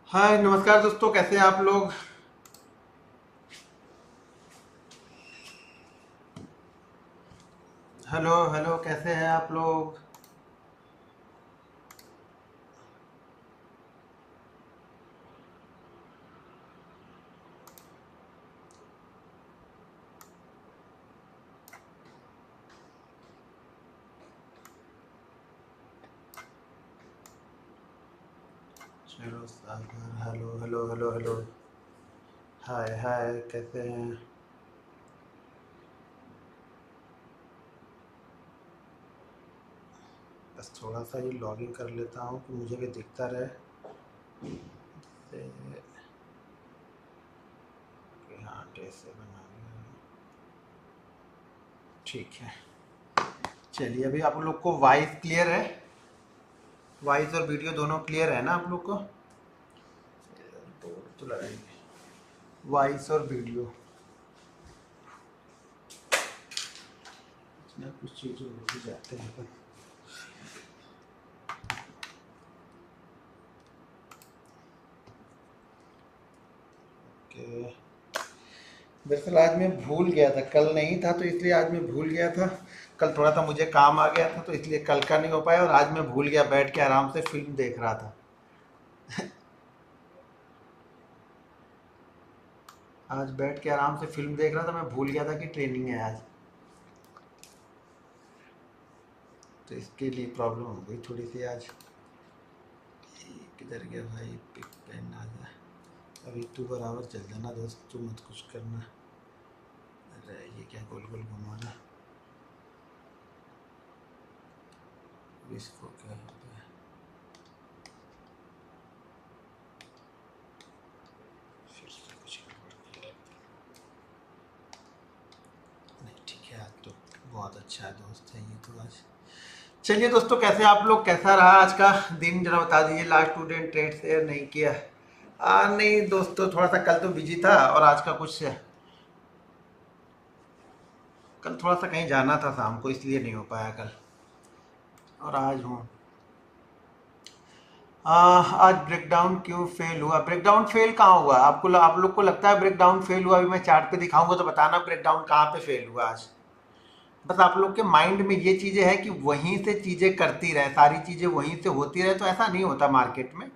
हाय नमस्कार दोस्तों, कैसे हैं आप लोग। हेलो हेलो, कैसे हैं आप लोग। चलो सागर, हेलो हेलो हेलो हेलो। हाय हाय, कैसे हैं। बस थोड़ा सा ही लॉगिन कर लेता हूँ कि मुझे भी दिखता रहे। से कि हाँ कैसे बना लिया। ठीक है। चलिए, अभी आप लोग को वॉइस क्लियर है। वॉइस और वीडियो दोनों क्लियर है ना आप लोग को। तो लगाएंगे वॉइस और वीडियो। ना कुछ चीज़ें हो भी जाते हैं अपन। ओके। दरअसल आज मैं भूल गया था, कल नहीं था तो इसलिए आज मैं भूल गया था। कल थोड़ा सा मुझे काम आ गया था तो इसलिए कल का नहीं हो पाया, और आज मैं भूल गया, बैठ के आराम से फिल्म देख रहा था। आज बैठ के आराम से फिल्म देख रहा था, मैं भूल गया था कि ट्रेनिंग है आज। तो इसके लिए प्रॉब्लम हो गई थोड़ी सी आज। किधर गया भाई, पिक पेन आ जा। अभी तू बराबर चल जाना दोस्त, तू मत कुछ करना। अरे ये क्या गोल गोल घुमाना। इसको क्या हो गया। फिर से कुछ गड़बड़ किया। नहीं ठीक है, आज तो बहुत अच्छा है दोस्त है ये तो आज। चलिए दोस्तों, कैसे आप लोग, कैसा रहा आज का दिन, जरा बता दीजिए। लास्ट 2 दिन ट्रेड शेयर नहीं किया। नहीं दोस्तों, थोड़ा सा कल तो बिजी था, और आज का कुछ कल थोड़ा सा कहीं जाना था शाम को, इसलिए नहीं हो पाया कल। और आज हूँ। आज ब्रेकडाउन क्यों फेल हुआ। ब्रेकडाउन फेल कहाँ हुआ, आप लोग को लगता है ब्रेकडाउन फेल हुआ। अभी मैं चार्ट पे दिखाऊंगा तो बताना ब्रेकडाउन कहाँ पे फेल हुआ आज। बस आप लोग के माइंड में ये चीज़ें हैं कि वहीं से चीज़ें करती रहे, सारी चीज़ें वहीं से होती रहे, तो ऐसा नहीं होता मार्केट में।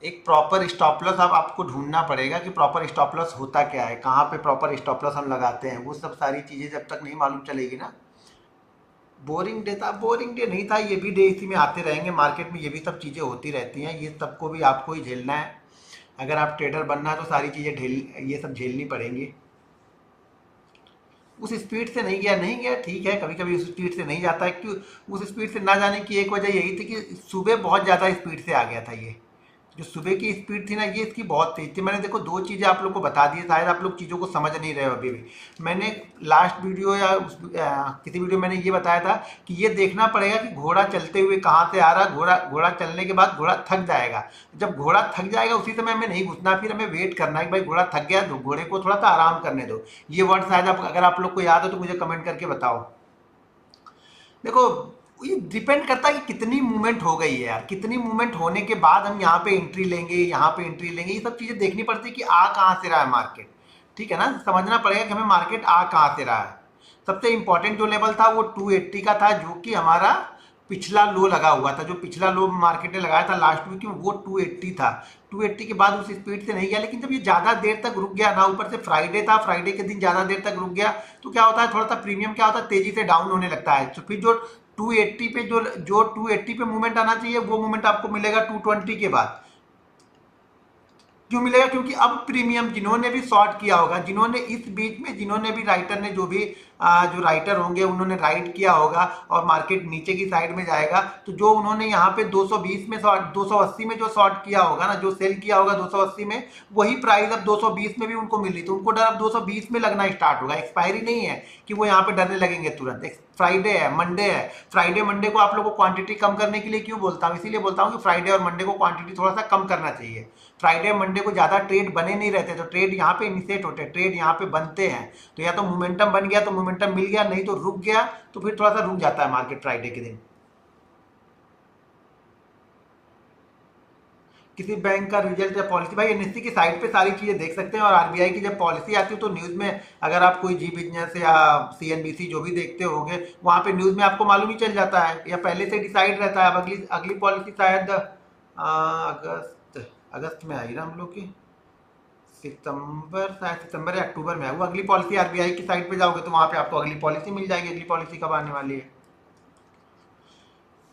एक प्रॉपर स्टॉप लॉस अब आपको ढूंढना पड़ेगा कि प्रॉपर स्टॉप लॉस होता क्या है, कहाँ पे प्रॉपर स्टॉप लॉस हम लगाते हैं। वो सब सारी चीज़ें जब तक नहीं मालूम चलेगी ना। बोरिंग डे था, बोरिंग डे नहीं था, ये भी डे इसी में आते रहेंगे मार्केट में, ये भी सब चीज़ें होती रहती हैं, ये सबको भी आपको ही झेलना है। अगर आप ट्रेडर बनना है तो सारी चीज़ें ये सब झेलनी पड़ेंगी। उस स्पीड से नहीं गया, नहीं गया ठीक है, कभी कभी उस स्पीड से नहीं जाता है। क्यों उस स्पीड से ना जाने की एक वजह यही थी कि सुबह बहुत ज़्यादा स्पीड से आ गया था ये। जो सुबह की स्पीड थी ना, ये इसकी बहुत तेज थी। मैंने देखो 2 चीज़ें आप लोग को बता दी, शायद आप लोग चीज़ों को समझ नहीं रहे हो अभी भी। मैंने लास्ट वीडियो या किसी वीडियो में मैंने ये बताया था कि ये देखना पड़ेगा कि घोड़ा चलते हुए कहाँ से आ रहा है। घोड़ा घोड़ा चलने के बाद घोड़ा थक जाएगा। जब घोड़ा थक जाएगा उसी समय हमें नहीं घुसना, फिर हमें वेट करना है कि भाई घोड़ा थक गया तो घोड़े को थोड़ा सा आराम करने दो। ये वर्ड शायद अगर आप लोग को याद हो तो मुझे कमेंट करके बताओ। देखो, ये डिपेंड करता है कि कितनी मूवमेंट हो गई है यार, कितनी मूवमेंट होने के बाद हम यहाँ पे एंट्री लेंगे, यहाँ पे एंट्री लेंगे, ये सब चीजें देखनी पड़ती है कि आ कहाँ से रहा है मार्केट। ठीक है ना, समझना पड़ेगा कि हमें मार्केट आ कहाँ से रहा है। सबसे इंपॉर्टेंट जो लेवल था वो 280 का था, जो कि हमारा पिछला लो लगा हुआ था। जो पिछला लो मार्केट ने लगाया था लास्ट वीक में, वो 280 था। 280 के बाद उस स्पीड से नहीं गया, लेकिन जब ये ज्यादा देर तक रुक गया ना, ऊपर से फ्राइडे था, फ्राइडे के दिन ज्यादा देर तक रुक गया, तो क्या होता है, थोड़ा सा प्रीमियम क्या होता है, तेजी से डाउन होने लगता है। तो फिर जो 280 पे जो 280 पे मूवमेंट आना चाहिए, वो मूवमेंट आपको मिलेगा 220 के बाद। क्यों मिलेगा, क्योंकि अब प्रीमियम जिन्होंने भी शॉर्ट किया होगा, जिन्होंने इस बीच में, जिन्होंने भी राइटर ने जो भी जो राइटर होंगे उन्होंने राइट किया होगा, और मार्केट नीचे की साइड में जाएगा, तो जो उन्होंने यहाँ पे 220 में शॉर्ट, 280 में जो शॉर्ट किया होगा ना, जो सेल किया होगा 280 में, वही प्राइस अब 220 में भी उनको मिल रही, तो उनको डर अब 220 में लगना स्टार्ट होगा। एक्सपायरी नहीं है कि वो यहाँ पे डरने लगेंगे तुरंत। फ्राइडे है, मंडे है। फ्राइडे मंडे को आप लोगों को क्वांटिटी कम करने के लिए क्यों बोलता हूँ, इसीलिए बोलता हूँ कि फ्राइडे और मंडे को क्वांटिटी थोड़ा सा कम करना चाहिए। फ्राइडे मंडे को ज़्यादा ट्रेड बने नहीं रहते, तो ट्रेड यहाँ पे इनिशिएट होते हैं, ट्रेड यहाँ पे बनते हैं। तो या तो मोमेंटम बन गया तो मोमेंटम मिल गया, नहीं तो रुक गया तो फिर थोड़ा सा रुक जाता है मार्केट फ्राइडे के दिन। किसी बैंक का रिजल्ट या पॉलिसी, भाई एनएससी की साइट पे सारी चीज़ें देख सकते हैं। और आरबीआई की जब पॉलिसी आती है तो न्यूज़ में, अगर आप कोई जी बिजनेस या सीएनबीसी जो भी देखते होंगे, वहाँ पे न्यूज़ में आपको मालूम ही चल जाता है या पहले से डिसाइड रहता है। अब अगली अगली पॉलिसी शायद अगस्त अगस्त में आई ना हम लोग की, सितंबर, शायद सितंबर या अक्टूबर में है वो अगली पॉलिसी। आरबीआई की साइट पे जाओगे तो वहाँ पे आपको अगली पॉलिसी मिल जाएगी, अगली पॉलिसी कब आने वाली है।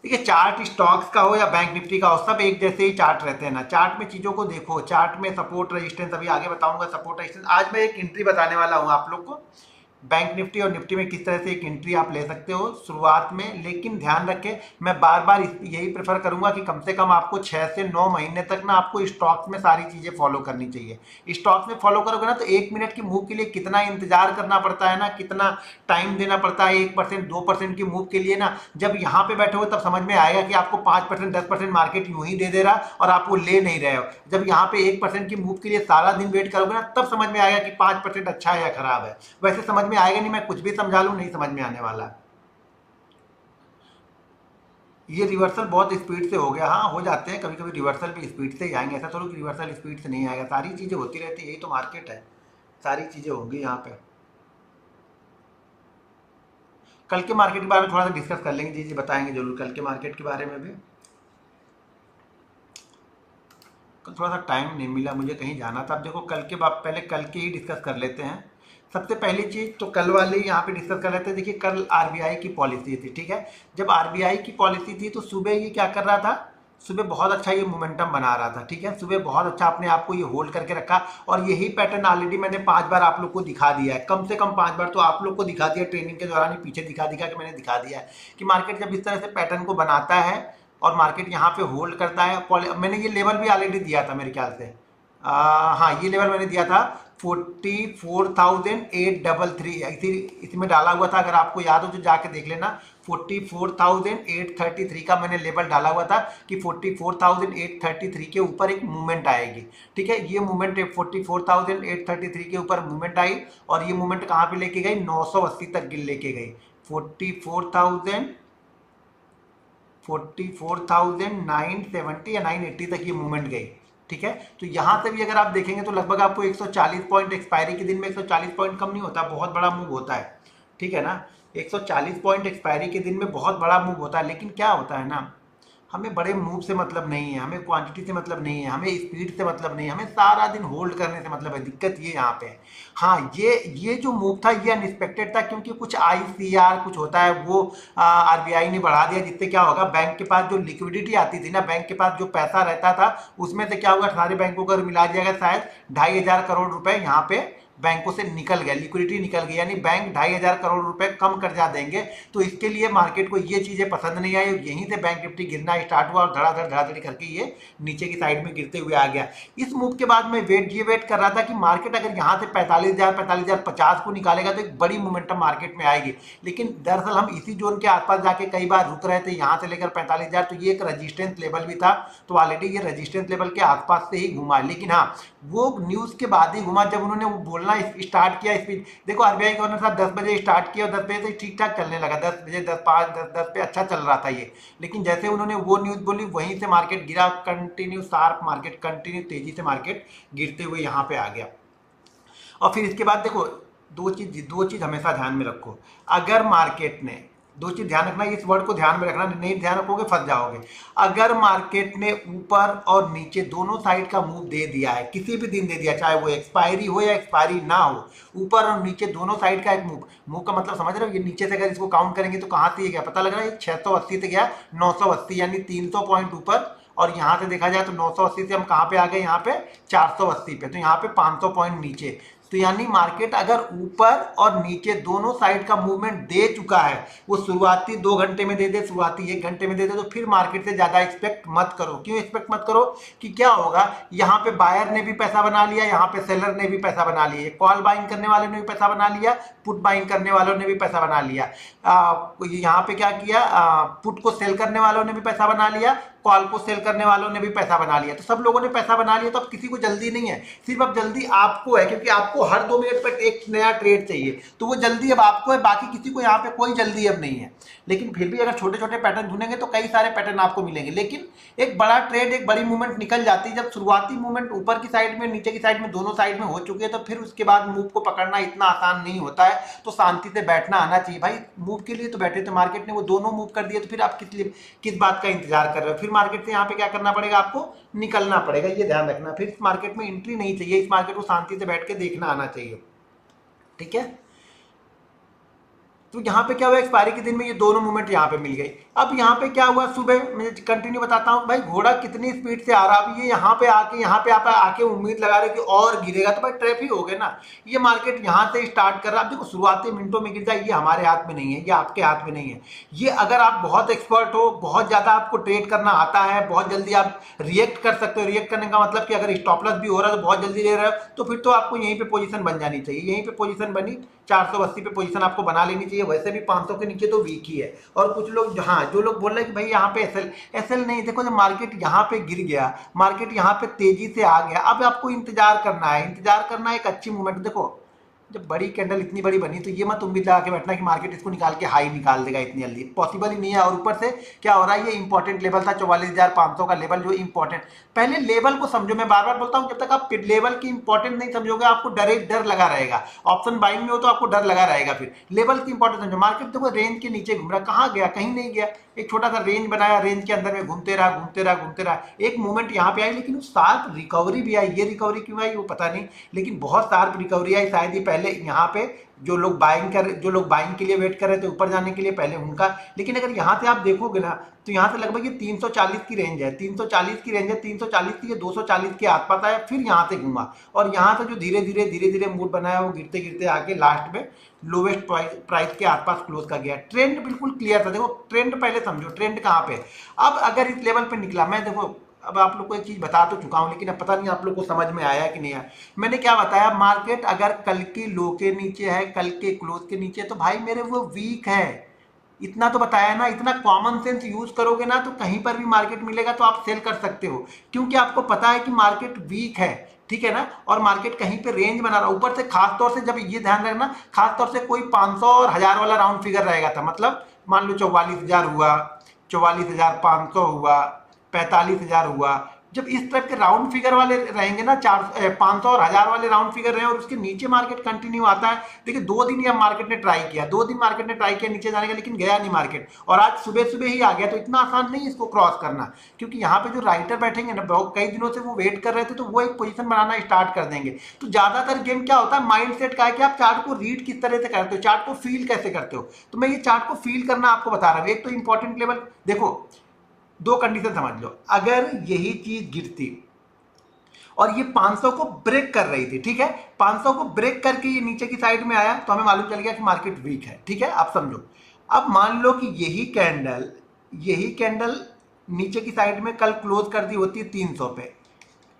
देखिए चार्ट स्टॉक्स का हो या बैंक निफ्टी का हो, सब एक जैसे ही चार्ट रहते हैं ना। चार्ट में चीज़ों को देखो, चार्ट में सपोर्ट रेजिस्टेंस, अभी आगे बताऊंगा सपोर्ट रेजिस्टेंस। आज मैं एक एंट्री बताने वाला हूँ आप लोग को, बैंक निफ्टी और निफ्टी में किस तरह से एक एंट्री आप ले सकते हो शुरुआत में। लेकिन ध्यान रखें, मैं बार बार यही प्रेफर करूंगा कि कम से कम आपको 6 से 9 महीने तक ना आपको स्टॉक्स में सारी चीज़ें फॉलो करनी चाहिए। स्टॉक्स में फॉलो करोगे ना तो 1 मिनट की मूव के लिए कितना इंतजार करना पड़ता है ना, कितना टाइम देना पड़ता है 1% 2% की मूव के लिए ना। जब यहाँ पे बैठे हो तब समझ में आएगा कि आपको 5% 10% मार्केट यूं ही दे रहा और आप वो ले नहीं रहे हो। जब यहाँ पे 1% की मूव के लिए सारा दिन वेट करोगे ना, तब समझ में आएगा कि 5% अच्छा है या खराब है। वैसे समझ में आएगा नहीं, मैं कुछ भी समझा लूं नहीं समझ में आने वाला। ये रिवर्सल बहुत स्पीड से हो गया, हाँ हो जाते हैं कभी कभी रिवर्सल भी स्पीड से ही आएंगे, ऐसा थोड़ा कि रिवर्सल स्पीड से नहीं आएगा। सारी चीज़ें होती रहती है, यही तो मार्केट है, सारी चीज़ें होंगी यहाँ पे। कल के मार्केट के बारे में थोड़ा सा डिस्कस कर लेंगे, जी जी बताएंगे जरूर कल के मार्केट के बारे में भी। कल थोड़ा सा टाइम नहीं मिला मुझे, कहीं जाना था। अब देखो कल के बाद पहले कल के ही डिस्कस कर लेते हैं। सबसे पहली चीज़ तो कल वाले यहाँ पे डिस्कस कर लेते हैं। देखिए कल आरबीआई की पॉलिसी थी, ठीक है। जब आरबीआई की पॉलिसी थी तो सुबह ये क्या कर रहा था, सुबह बहुत अच्छा ये मोमेंटम बना रहा था, ठीक है। सुबह बहुत अच्छा अपने आप को ये होल्ड करके रखा और यही पैटर्न ऑलरेडी मैंने 5 बार आप लोग को दिखा दिया है, कम से कम 5 बार तो आप लोग को दिखा दिया ट्रेनिंग के दौरान ही, पीछे दिखा दिखा के मैंने दिखा दिया है कि मार्केट जब इस तरह से पैटर्न को बनाता है और मार्केट यहाँ पे होल्ड करता है। मैंने ये लेवल भी ऑलरेडी दिया था मेरे ख्याल से, हाँ ये लेवल मैंने दिया था 44,833, इसी इसमें डाला हुआ था। अगर आपको याद हो तो जाके देख लेना, 44,833 का मैंने लेवल डाला हुआ था कि 44,833 के ऊपर एक मूवमेंट आएगी, ठीक है। ये मूवमेंट 44,833 के ऊपर मूवमेंट आई और ये मूवमेंट कहाँ पे लेके गई, 980 तक गिर लेके गई। 44,970 या 980 तक ये मूवमेंट गई, ठीक है। तो यहां से भी अगर आप देखेंगे तो लगभग आपको 140 पॉइंट, एक्सपायरी के दिन में 140 पॉइंट कम नहीं होता, बहुत बड़ा मूव होता है, ठीक है ना। 140 पॉइंट एक्सपायरी के दिन में बहुत बड़ा मूव होता है। लेकिन क्या होता है ना, हमें बड़े मूव से मतलब नहीं है, हमें क्वांटिटी से मतलब नहीं है, हमें स्पीड से मतलब नहीं है, हमें सारा दिन होल्ड करने से मतलब है। दिक्कत ये यहाँ पे है। हाँ ये जो मूव था ये अनएक्सपेक्टेड था, क्योंकि कुछ आईसीआर कुछ होता है वो आरबीआई ने बढ़ा दिया, जिससे क्या होगा, बैंक के पास जो लिक्विडिटी आती थी ना, बैंक के पास जो पैसा रहता था उसमें से क्या होगा, सारे बैंकों को मिला दिया गया, शायद 2,500 करोड़ रुपए यहाँ पे बैंकों से निकल गया, लिक्विडिटी निकल गई, यानी बैंक 2,500 करोड़ रुपए कम कर्जा देंगे। तो इसके लिए मार्केट को ये चीजें पसंद नहीं आई और यहीं से बैंक निफ्टी गिरना स्टार्ट हुआ और धड़ाधड़ करके ये नीचे की साइड में गिरते हुए आ गया। इस मूव के बाद मैं वेट कर रहा था कि मार्केट अगर यहाँ से 45,050 को निकालेगा तो एक बड़ी मोमेंटम मार्केट में आएगी। लेकिन दरअसल हम इसी जोन के आसपास जाके कई बार रुक रहे थे, यहाँ से लेकर 45,000, तो ये एक रजिस्टेंस लेवल भी था। तो ऑलरेडी ये रजिस्टेंस लेवल के आसपास से ही घुमा, लेकिन हाँ वो न्यूज के बाद ही घुमा जब उन्होंने बोलना स्टार्ट किया। स्पीड देखो, आरबीआई गवर्नर साहब 10 बजे स्टार्ट किया और 10 बजे से ठीक ठाक चलने लगा, 10 बजे 10 पे अच्छा चल रहा था ये। लेकिन जैसे उन्होंने वो न्यूज बोली वहीं से मार्केट गिरा, कंटिन्यू शार्प मार्केट, कंटिन्यू तेजी से मार्केट गिरते हुए यहाँ पे आ गया। और फिर इसके बाद देखो दो चीज हमेशा ध्यान में रखो। अगर मार्केट ने, दो चीज ध्यान रखना, इस वर्ड को ध्यान में रखना, नहीं ध्यान रखोगे फंस जाओगे। अगर मार्केट ने ऊपर और नीचे दोनों साइड का मूव दे दिया है, किसी भी दिन दे दिया, चाहे वो एक्सपायरी हो या एक्सपायरी ना हो, ऊपर और नीचे दोनों साइड का एक मूव का मतलब समझ रहे हो, ये नीचे से अगर इसको काउंट करेंगे तो कहाँ से गया पता लग रहा है, 680 से गया 980, यानी 300 पॉइंट ऊपर। और यहाँ से देखा जाए तो 980 से हम कहाँ पे आ गए, यहाँ पे 480 पे, तो यहाँ पे 500 पॉइंट नीचे। तो यानी मार्केट अगर ऊपर और नीचे दोनों साइड का मूवमेंट दे चुका है, वो शुरुआती 2 घंटे में दे दे, शुरुआती 1 घंटे में दे दे, तो फिर मार्केट से ज्यादा एक्सपेक्ट मत करो। क्यों एक्सपेक्ट मत करो कि क्या होगा, यहाँ पे बायर ने भी पैसा बना लिया, यहाँ पे सेलर ने भी पैसा बना लिया, कॉल बाइंग करने वाले ने भी पैसा बना लिया, पुट बाइंग करने वालों ने भी पैसा बना लिया। यहाँ पे क्या किया, पुट को सेल करने वालों ने भी पैसा बना लिया, कॉल को सेल करने वालों ने भी पैसा बना लिया, तो सब लोगों ने पैसा बना लिया, तो अब किसी को जल्दी नहीं है, सिर्फ अब जल्दी आपको है, क्योंकि आपको हर 2 मिनट पर एक नया ट्रेड चाहिए, तो वो जल्दी अब आपको है, बाकी किसी को यहाँ पे कोई जल्दी अब नहीं है। लेकिन फिर भी अगर छोटे छोटे पैटर्न ढूंढेंगे तो कई सारे पैटर्न आपको मिलेंगे, लेकिन एक बड़ा ट्रेड, एक बड़ी मूवमेंट निकल जाती है, जब शुरुआती मूवमेंट ऊपर की साइड में, नीचे की साइड में, दोनों साइड में हो चुकी है, तो फिर उसके बाद मूव को पकड़ना इतना आसान नहीं होता है, तो शांति से बैठना आना चाहिए। भाई मूव के लिए तो बैठे, तो मार्केट ने वो दोनों मूव कर दिए, तो फिर आप किस बात का इंतजार कर रहे हो? फिर मार्केट से यहाँ पे क्या करना पड़ेगा, आपको निकलना पड़ेगा, ये ध्यान रखना। फिर इस मार्केट में एंट्री नहीं चाहिए, इस मार्केट को शांति से बैठ के देखना आना चाहिए, ठीक है। तो यहाँ पे क्या हुआ, एक्सपायरी के दिन में ये दोनों मूवमेंट यहाँ पे मिल गई। अब यहाँ पे क्या हुआ, सुबह मैं कंटिन्यू बताता हूँ भाई, घोड़ा कितनी स्पीड से आ रहा, अब ये यहाँ पे आके उम्मीद लगा रहे कि और गिरेगा, तो भाई ट्रैफिक हो गए ना। ये मार्केट यहाँ से स्टार्ट कर रहा है, अब देखो शुरुआती मिनटों में गिर जाए, ये हमारे हाथ में नहीं है, ये आपके हाथ में नहीं है। ये अगर आप बहुत एक्सपर्ट हो, बहुत ज़्यादा आपको ट्रेड करना आता है, बहुत जल्दी आप रिएक्ट कर सकते हो। रिएक्ट करने का मतलब कि अगर स्टॉप लॉस भी हो रहा है तो बहुत जल्दी ले रहे हो, तो फिर तो आपको यहीं पे पोजीशन बन जानी चाहिए। यहीं पे पोजीशन बनी, 480 पे पोजीशन आपको बना लेनी चाहिए। वैसे भी 500 के नीचे तो वीक ही है। और कुछ लोग, हाँ, जो लोग बोल रहे हैं कि भाई यहाँ पे एसएल नहीं, देखो जब मार्केट यहाँ पे गिर गया, मार्केट यहाँ पे तेजी से आ गया, अब आपको इंतजार करना है एक अच्छी मूवमेंट। देखो जब बड़ी कैंडल इतनी बड़ी बनी, तो ये मत उम्मीद लगा के बैठना कि मार्केट इसको निकाल के हाई निकाल देगा इतनी जल्दी, पॉसिबल ही नहीं है। और ऊपर से क्या हो रहा है, ये इंपॉर्टेंट लेवल था 44,500 का लेवल, जो इंपॉर्टेंट, पहले लेवल को समझो। मैं बार बार बोलता हूँ, जब तक आप लेवल की इंपॉर्टेंट नहीं समझोगे, आपको डर लगा रहेगा। ऑप्शन बाइंग में हो तो आपको डर लगा रहेगा, फिर लेवल की इंपॉर्टेंट समझो। मार्केट देखो रेंज के नीचे घूम रहा, कहाँ गया, कहीं नहीं गया, एक छोटा सा रेंज बनाया, रेंज के अंदर में घूमते रहा। एक मूवमेंट यहाँ पे आई, लेकिन शार्प रिकवरी भी आई। ये रिकवरी क्यों आई वो पता नहीं, लेकिन बहुत शार्प रिकवरी आई। शायद ही पहले यहाँ पे जो लोग बाइंग के लिए वेट कर रहे थे ऊपर जाने के लिए, पहले उनका। लेकिन अगर यहाँ से आप देखोगे ना, तो यहाँ से लगभग ये 340 की रेंज है, 340 की रेंज है, 340 की, 240 के आसपास आया, फिर यहाँ से घूमा, और यहाँ से जो धीरे धीरे मूड बनाया, वो गिरते गिरते आके लास्ट में लोवेस्ट प्राइस के आसपास क्लोज कर गया। ट्रेंड बिल्कुल क्लियर था। देखो ट्रेंड पहले समझो, ट्रेंड कहाँ पे। अब अगर इस लेवल पे निकला, मैं देखो अब आप लोग को एक चीज बता तो चुका हूं, लेकिन अब पता नहीं आप लोग को समझ में आया कि नहीं आया। मैंने क्या बताया, मार्केट अगर कल की लो के नीचे है, कल के क्लोज के नीचे, तो भाई मेरे वो वीक है, इतना तो बताया ना। इतना कॉमन सेंस यूज करोगे ना, तो कहीं पर भी मार्केट मिलेगा तो आप सेल कर सकते हो, क्योंकि आपको पता है कि मार्केट वीक है, ठीक है ना। और मार्केट कहीं पे रेंज बना रहा, ऊपर से खास तौर से, जब ये ध्यान रखना, खास तौर से कोई 500 और 1000 वाला राउंड फिगर रहेगा था, मतलब मान लो 44,000 हुआ, 44,500 हुआ, 45,000 हुआ। जब इस टाइप के राउंड फिगर वाले रहेंगे ना, 500 और 1000 वाले राउंड फिगर रहे और उसके नीचे मार्केट कंटिन्यू आता है। देखिए 2 दिन या मार्केट ने ट्राई किया, 2 दिन मार्केट ने ट्राई किया नीचे जाने का, लेकिन गया नहीं मार्केट, और आज सुबह ही आ गया। तो इतना आसान नहीं इसको क्रॉस करना, क्योंकि यहाँ पे जो राइटर बैठेंगे ना, कई दिनों से वो वेट कर रहे थे, तो वो एक पोजीशन बनाना स्टार्ट कर देंगे। तो ज्यादातर गेम क्या होता है, माइंड सेट का है कि आप चार्ट को रीड किस तरह से करते हो, चार्ट को फील कैसे करते हो। तो मैं ये चार्ट को फील करना आपको बता रहा हूँ। एक तो इंपॉर्टेंट लेवल देखो, 2 कंडीशन समझ लो। अगर यही चीज गिरती और ये 500 को ब्रेक कर रही थी, ठीक है, 500 को ब्रेक करके ये नीचे की साइड में आया, तो हमें मालूम चल गया कि मार्केट वीक है, ठीक है। आप समझो, अब मान लो कि यही कैंडल नीचे की साइड में कल क्लोज कर दी होती 300 पे,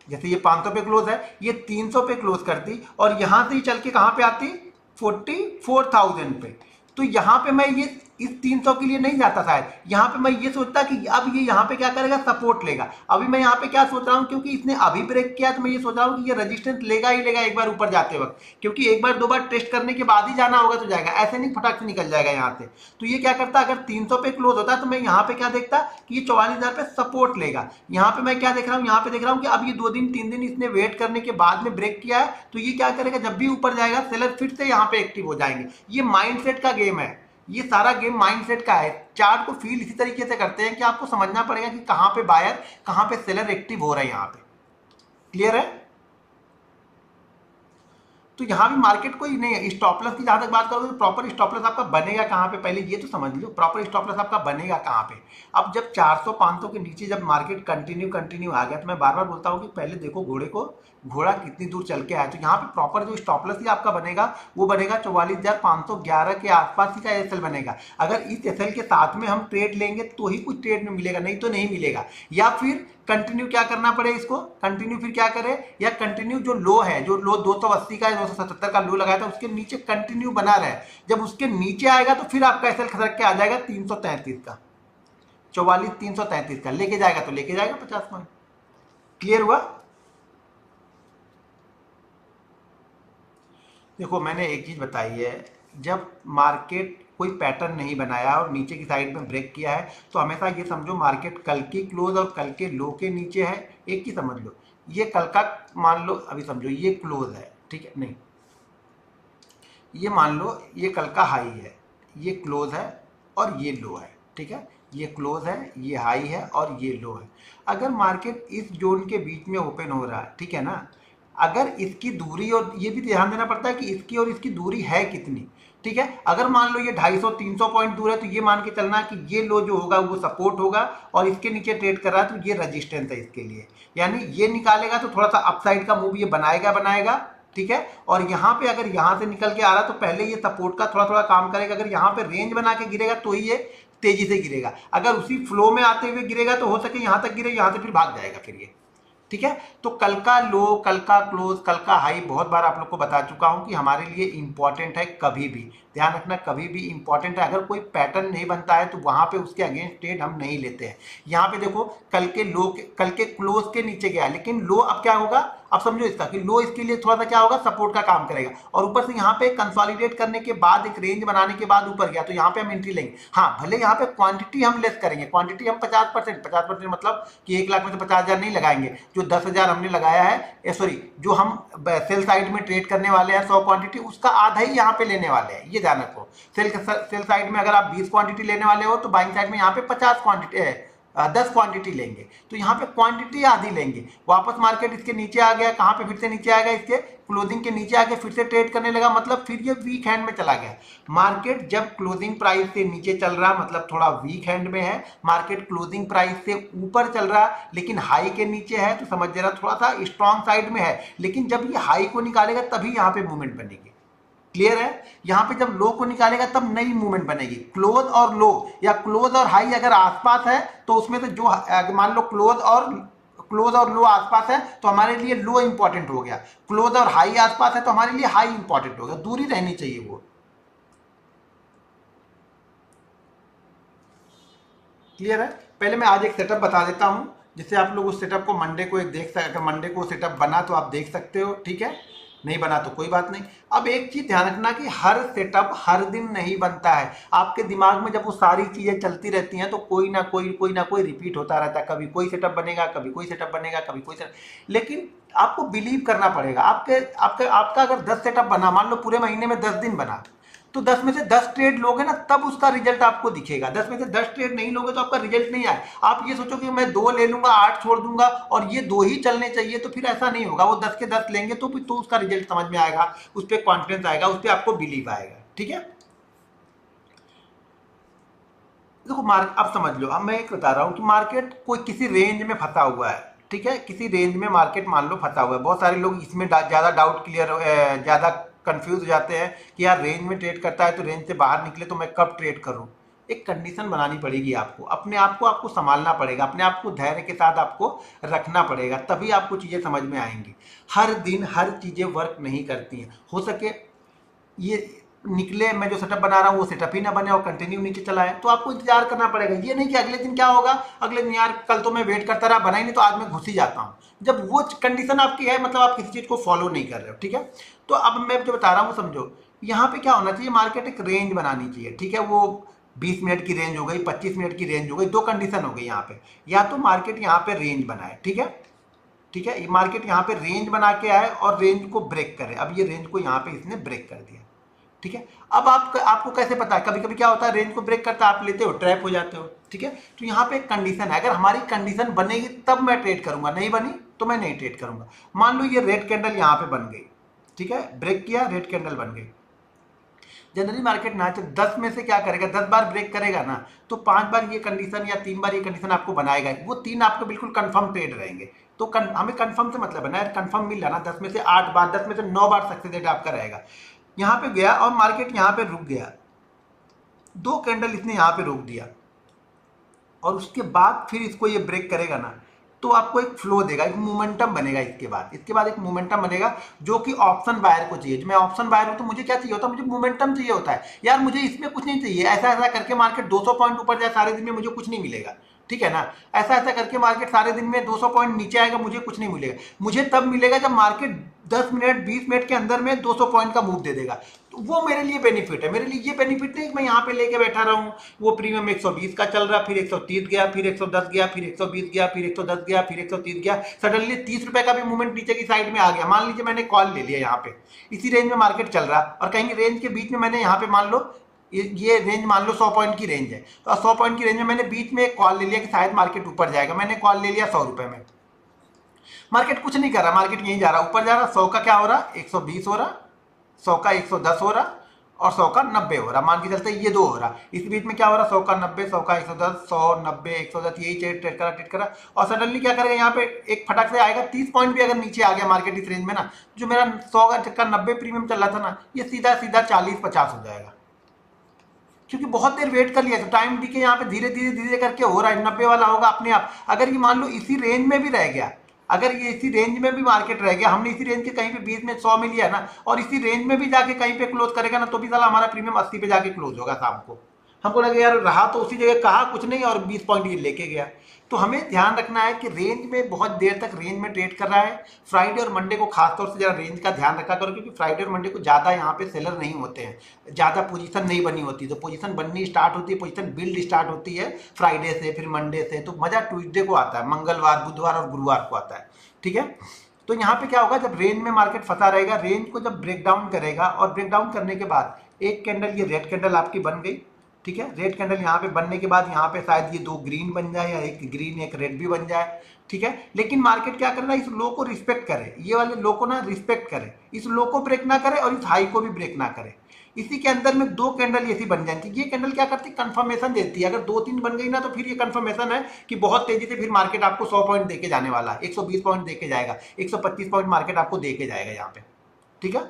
जैसे ये 500 पे क्लोज है, ये 300 पे क्लोज करती, और यहां से ही चल के कहां पे आती, 44,000 पे। तो यहां पे मैं ये इस 300 के लिए नहीं जाता शायद, यहाँ पे मैं ये सोचता कि अब ये यहाँ पे क्या करेगा, सपोर्ट लेगा। अभी मैं यहाँ पे क्या सोच रहा हूँ, क्योंकि इसने अभी ब्रेक किया, तो मैं ये सोच रहा हूँ कि ये रेजिस्टेंस लेगा ही लेगा एक बार ऊपर जाते वक्त, क्योंकि एक बार 2 बार टेस्ट करने के बाद ही जाना होगा तो जाएगा, ऐसे नहीं फटाक से निकल जाएगा यहाँ से। तो ये क्या करता, अगर 300 पे क्लोज होता तो मैं यहाँ पे क्या देखता कि ये 44,000 पे सपोर्ट लेगा। यहाँ पे मैं क्या देख रहा हूँ, यहाँ पे देख रहा हूँ कि अब ये 2 दिन 3 दिन इसने वेट करने के बाद में ब्रेक किया है, तो ये क्या करेगा, जब भी ऊपर जाएगा सेलर फिर से यहाँ पे एक्टिव हो जाएंगे। ये माइंडसेट का गेम है, ये सारा गेम माइंडसेट का है। चार्ट को फील इसी तरीके से करते हैं कि आपको समझना पड़ेगा कि कहां पे बायर, कहां पे सेलर एक्टिव हो रहे हैं यहाँ पे। क्लियर है। तो यहाँ भी मार्केट कोई नहीं है। स्टॉप लॉस की जहां तक बात करोगे, तो प्रॉपर स्टॉप लॉस आपका बनेगा कहाँ पे, पहले ये तो समझ लो, प्रॉपर स्टॉप लॉस आपका बनेगा कहाँ पे। अब जब 400-500 के नीचे जब मार्केट कंटिन्यू आ गया, तो मैं बार बार बोलता हूँ कि पहले देखो घोड़ा कितनी दूर चल के आया। तो यहाँ पे प्रॉपर जो स्टॉप लॉस ही आपका बनेगा, वो बनेगा 44,511 के आसपास ही का एसएल बनेगा। अगर इस एसएल के साथ में हम ट्रेड लेंगे तो ही कुछ ट्रेड में मिलेगा, नहीं तो नहीं मिलेगा। या फिर कंटिन्यू क्या करना पड़े इसको, कंटिन्यू फिर क्या करे, या कंटिन्यू जो लो है, जो लो 280 का 277 का लो लगाया था, उसके नीचे कंटिन्यू बना रहे। जब उसके नीचे आएगा तो फिर आपका एसएल खसक के आ जाएगा 333 का। 44,333 का लेके जाएगा तो लेके जाएगा 50 पॉइंट। क्लियर हुआ? देखो मैंने एक चीज बताई है, जब मार्केट कोई पैटर्न नहीं बनाया और नीचे की साइड में ब्रेक किया है तो हमेशा ये समझो मार्केट कल की क्लोज और कल के लो के नीचे है। एक ही समझ लो, ये कल का मान लो, अभी समझो ये क्लोज है, ठीक है, नहीं ये मान लो ये कल का हाई है, ये क्लोज है और ये लो है, ठीक है, ये क्लोज है, ये हाई है और ये लो है। अगर मार्केट इस जोन के बीच में ओपन हो रहा है, ठीक है ना, अगर इसकी दूरी, और ये भी ध्यान देना पड़ता है कि इसकी और इसकी दूरी है कितनी, ठीक है। अगर मान लो ये 250-300 पॉइंट दूर है तो ये मान के चलना कि ये लो जो होगा वो सपोर्ट होगा और इसके नीचे ट्रेड कर रहा है तो ये रजिस्टेंस है इसके लिए, यानी ये निकालेगा तो थोड़ा सा अपसाइड का मूव ये बनाएगा, ठीक है। और यहाँ पे अगर यहाँ से निकल के आ रहा तो पहले ये सपोर्ट का थोड़ा थोड़ा काम करेगा, अगर यहाँ पे रेंज बना के गिरेगा तो ही ये तेजी से गिरेगा, अगर उसी फ्लो में आते हुए गिरेगा तो हो सके यहाँ तक गिरे, यहाँ से फिर भाग जाएगा फिर ये, ठीक है। तो कल का लो, कल का क्लोज, कल का हाई बहुत बार आप लोग को बता चुका हूं कि हमारे लिए इंपॉर्टेंट है, कभी भी ध्यान रखना, कभी भी इंपॉर्टेंट है। अगर कोई पैटर्न नहीं बनता है तो वहां पे उसके अगेंस्ट ट्रेड हम नहीं लेते हैं। यहाँ पे देखो कल के लो, कल के क्लोज के नीचे गया, लेकिन लो अब क्या होगा, अब समझो इसका कि लो इसके लिए थोड़ा सा क्या होगा, सपोर्ट का काम करेगा और ऊपर से यहाँ पे कंसोलिडेट करने के बाद एक रेंज बनाने के बाद ऊपर गया तो यहाँ पे हम एंट्री लेंगे। हाँ भले यहाँ पे क्वांटिटी हम लेस करेंगे, क्वांटिटी हम 50% मतलब कि 1 लाख में से 50,000 नहीं लगाएंगे, जो 10,000 हमने लगाया है, सॉरी जो हम सेल साइड में ट्रेड करने वाले हैं 100 क्वांटिटी, उसका आधा ही यहाँ पे लेने वाले हैं, ये ध्यान रखो। सेल साइड में अगर आप 20 क्वांटिटी लेने वाले हो तो बाइंग साइड में यहाँ पे 50 क्वांटिटी है, 10 क्वांटिटी लेंगे, तो यहाँ पे क्वांटिटी आधी लेंगे। वापस मार्केट इसके नीचे आ गया, कहाँ पे फिर से नीचे आएगा, इसके क्लोजिंग के नीचे आके फिर से ट्रेड करने लगा, मतलब फिर ये वीक हैंड में चला गया। मार्केट जब क्लोजिंग प्राइस से नीचे चल रहा मतलब थोड़ा वीक हैंड में है, मार्केट क्लोजिंग प्राइस से ऊपर चल रहा लेकिन हाई के नीचे है तो समझ जरा थोड़ा सा स्ट्रॉन्ग साइड में है, लेकिन जब ये हाई को निकालेगा तभी यहाँ पे मूवमेंट बनेगी। क्लियर है? यहां पे जब लो को निकालेगा तब नई मूवमेंट बनेगी। क्लोज और लो या क्लोज और हाई अगर आसपास है तो उसमें से जो मान लो क्लोज और लो आसपास है तो हमारे लिए लो इंपॉर्टेंट हो गया, क्लोज और हाई आसपास है तो हमारे लिए हाई इंपॉर्टेंट हो गया, दूरी रहनी चाहिए वो। क्लियर है? पहले मैं आज एक सेटअप बता देता हूं जिससे आप लोग उस सेटअप को मंडे को एक देख सकते, अगर मंडे को सेटअप बना तो आप देख सकते हो, ठीक है, नहीं बना तो कोई बात नहीं। अब एक चीज ध्यान रखना कि हर सेटअप हर दिन नहीं बनता है। आपके दिमाग में जब वो सारी चीजें चलती रहती हैं तो कोई ना कोई रिपीट होता रहता है, कभी कोई सेटअप बनेगा, कभी कोई सेटअप बनेगा, कभी कोई सेटअप, लेकिन आपको बिलीव करना पड़ेगा। आपका अगर 10 सेटअप बना, मान लो पूरे महीने में 10 दिन बना, तो 10 में से 10 ट्रेड लोगे ना तब उसका रिजल्ट आपको दिखेगा। 10 में से 10 ट्रेड नहीं लोगे तो आपका रिजल्ट नहीं आए। आप ये सोचो कि मैं 2 ले लूंगा, 8 छोड़ दूंगा और ये 2 ही चलने चाहिए, तो फिर ऐसा नहीं होगा। वो 10 के 10 लेंगे तो उसका रिजल्ट समझ में आएगा, उस पर कॉन्फिडेंस आएगा, उस पर आपको बिलीव आएगा, ठीक है। देखो अब समझ लो, अब मैं एक बता रहा हूं कि मार्केट कोई किसी रेंज में फंसा हुआ है, ठीक है, किसी रेंज में मार्केट मान लो फंसा हुआ है। बहुत सारे लोग इसमें ज्यादा डाउट क्लियर, ज्यादा कंफ्यूज हो जाते हैं कि यार रेंज में ट्रेड करता है तो रेंज से बाहर निकले तो मैं कब ट्रेड करूं। एक कंडीशन बनानी पड़ेगी आपको, अपने आप को आपको संभालना पड़ेगा, अपने आप को धैर्य के साथ आपको रखना पड़ेगा, तभी आपको चीजें समझ में आएंगी। हर दिन हर चीजें वर्क नहीं करती हैं। हो सके ये निकले, मैं जो सेटअप बना रहा हूँ वो सेटअप ही ना बने और कंटिन्यू नीचे चला है, तो आपको इंतजार करना पड़ेगा। ये नहीं कि अगले दिन क्या होगा, अगले दिन यार कल तो मैं वेट करता रहा, बना ही नहीं तो आज मैं घुस ही जाता हूँ। जब वो कंडीशन आपकी है मतलब आप किसी चीज को फॉलो नहीं कर रहे हो, ठीक है। तो अब मैं जो बता रहा हूँ समझो, यहाँ पे क्या होना चाहिए, मार्केट एक रेंज बनानी चाहिए, ठीक है। वो 20 मिनट की रेंज हो गई, 25 मिनट की रेंज हो गई, 2 कंडीशन हो गई यहाँ पे। या तो मार्केट यहाँ पे रेंज बनाए, ठीक है, ठीक है, मार्केट यहाँ पे रेंज बना के आए और रेंज को ब्रेक करे। अब ये रेंज को यहाँ पे इसने ब्रेक कर दिया, ठीक है। अब आपको कैसे पता है, कभी कभी क्या होता है रेंज को ब्रेक करता है, आप लेते हो, ट्रैप हो जाते हो, ठीक है। तो यहाँ पे एक कंडीशन है, अगर हमारी कंडीशन बनेगी तब मैं ट्रेड करूंगा, नहीं बनी तो मैं नहीं ट्रेड करूंगा। मान लो ये रेड कैंडल यहाँ पे बन गई, ठीक है, ब्रेक किया, रेड कैंडल बन गई। जनरली मार्केट ना 10 में से क्या करेगा, 10 बार ब्रेक करेगा ना तो 5 बार ये कंडीशन या 3 बार ये कंडीशन आपको बनाएगा, वो 3 आपको बिल्कुल कंफर्म ट्रेड रहेंगे। तो हमें कंफर्म से मतलब है ना, कंफर्म मिल रहा ना, 10 में से 8 बार, 10 में से 9 बार सक्सेस रेट आपका रहेगा। यहाँ पे गया और मार्केट यहाँ पे रुक गया, 2 कैंडल इसने यहाँ पे रोक दिया और उसके बाद फिर इसको ये ब्रेक करेगा ना तो आपको एक फ्लो देगा, एक मोमेंटम बनेगा। इसके बाद एक मोमेंटम बनेगा जो कि ऑप्शन बायर को चाहिए। मैं ऑप्शन बायर हूं तो मुझे क्या चाहिए होता है, मुझे मोमेंटम चाहिए होता है। यार मुझे इसमें कुछ नहीं चाहिए, ऐसा ऐसा करके मार्केट 200 पॉइंट ऊपर जाए सारे दिन में मुझे कुछ नहीं मिलेगा, ठीक है ना। ऐसा ऐसा करके मार्केट सारे दिन में 200 पॉइंट नीचे आएगा, मुझे कुछ नहीं मिलेगा। मुझे तब मिलेगा जब मार्केट 10 मिनट 20 मिनट के अंदर में 200 पॉइंट का मूव दे देगा, तो वो मेरे लिए बेनिफिट है। मेरे लिए ये बेनिफिट नहीं कि मैं यहाँ पे लेके बैठा रहा हूँ, वो प्रीमियम 120 का चल रहा, फिर 130 गया, फिर 110 गया, फिर 120 गया, फिर 110 गया, फिर 130 गया, सडनली 30 रुपए का भी मूवमेंट नीचे की साइड में आ गया। मान लीजिए मैंने कॉल ले लिया यहाँ पे, इसी रेंज में मार्केट चल रहा, और कहीं रेंज के बीच में मैंने यहाँ पे मान लो ये रेंज मान लो 100 पॉइंट की रेंज है, तो 100 पॉइंट की रेंज में मैंने बीच में एक कॉल ले लिया कि शायद मार्केट ऊपर जाएगा, मैंने कॉल ले लिया 100 रुपए में। मार्केट कुछ नहीं कर रहा, मार्केट यहीं जा रहा, ऊपर जा रहा, 100 का क्या हो रहा, 120 हो रहा, 100 का 110 हो रहा, और 100 का 90 हो रहा। मान के चलते ये दो हो रहा, इस बीच में क्या हो रहा, 100 का 90, 100 का 110, 100 90 110, यही ट्रेड करा, और सडनली क्या करेगा यहाँ पे एक फटक से आएगा। 30 पॉइंट भी अगर नीचे आ गया मार्केट इस रेंज में ना, जो मेरा 100 का 90 प्रीमियम चल रहा था ना, ये सीधा सीधा 40-50 हो जाएगा, क्योंकि बहुत देर वेट कर लिया। तो टाइम डी के यहाँ पे धीरे धीरे धीरे करके हो रहा है, 90 वाला होगा अपने आप। अगर ये मान लो इसी रेंज में भी रह गया, अगर ये इसी रेंज में भी मार्केट रह गया, हमने इसी रेंज के कहीं पे 20 में 100 में लिया ना, और इसी रेंज में भी जाके कहीं पे क्लोज करेगा ना, तो भी साला हमारा प्रीमियम 80 पे जाके क्लोज होगा शाम को। हमको लगे यार रहा तो उसी जगह, कहा कुछ नहीं और 20 पॉइंट ये लेके गया। तो हमें ध्यान रखना है कि रेंज में बहुत देर तक रेंज में ट्रेड कर रहा है। फ्राइडे और मंडे को खासतौर से जरा रेंज का ध्यान रखा करो, क्योंकि फ्राइडे और मंडे को ज़्यादा यहाँ पे सेलर नहीं होते हैं, ज़्यादा पोजीशन नहीं बनी होती। तो पोजीशन बननी स्टार्ट होती है, पोजीशन बिल्ड स्टार्ट होती है फ्राइडे से, फिर मंडे से, तो मज़ा ट्यूजडे को आता है, मंगलवार बुधवार और गुरुवार को आता है। ठीक है, तो यहाँ पे क्या होगा, जब रेंज में मार्केट फंसा रहेगा, रेंज को जब ब्रेक डाउन करेगा, और ब्रेक डाउन करने के बाद एक कैंडल, ये रेड कैंडल आपकी बन गई, ठीक है, रेड कैंडल यहाँ पे बनने के बाद यहाँ पे शायद ये दो ग्रीन बन जाए, या एक ग्रीन एक रेड भी बन जाए, ठीक है। लेकिन मार्केट क्या कर रहा है, इस लो को रिस्पेक्ट करे, ये वाले लो को ना रिस्पेक्ट करे, इस लो को ब्रेक ना करे और इस हाई को भी ब्रेक ना करे। इसी के अंदर में दो कैंडल ऐसी बन जाती है। ये कैंडल क्या करती है, कंफर्मेशन देती है। अगर 2-3 बन गई ना, तो फिर ये कंफर्मेशन है कि बहुत तेजी से फिर मार्केट आपको 100 पॉइंट देके जाने वाला है, 120 पॉइंट देके जाएगा, 125 पॉइंट मार्केट आपको देके जाएगा यहाँ पे, ठीक है।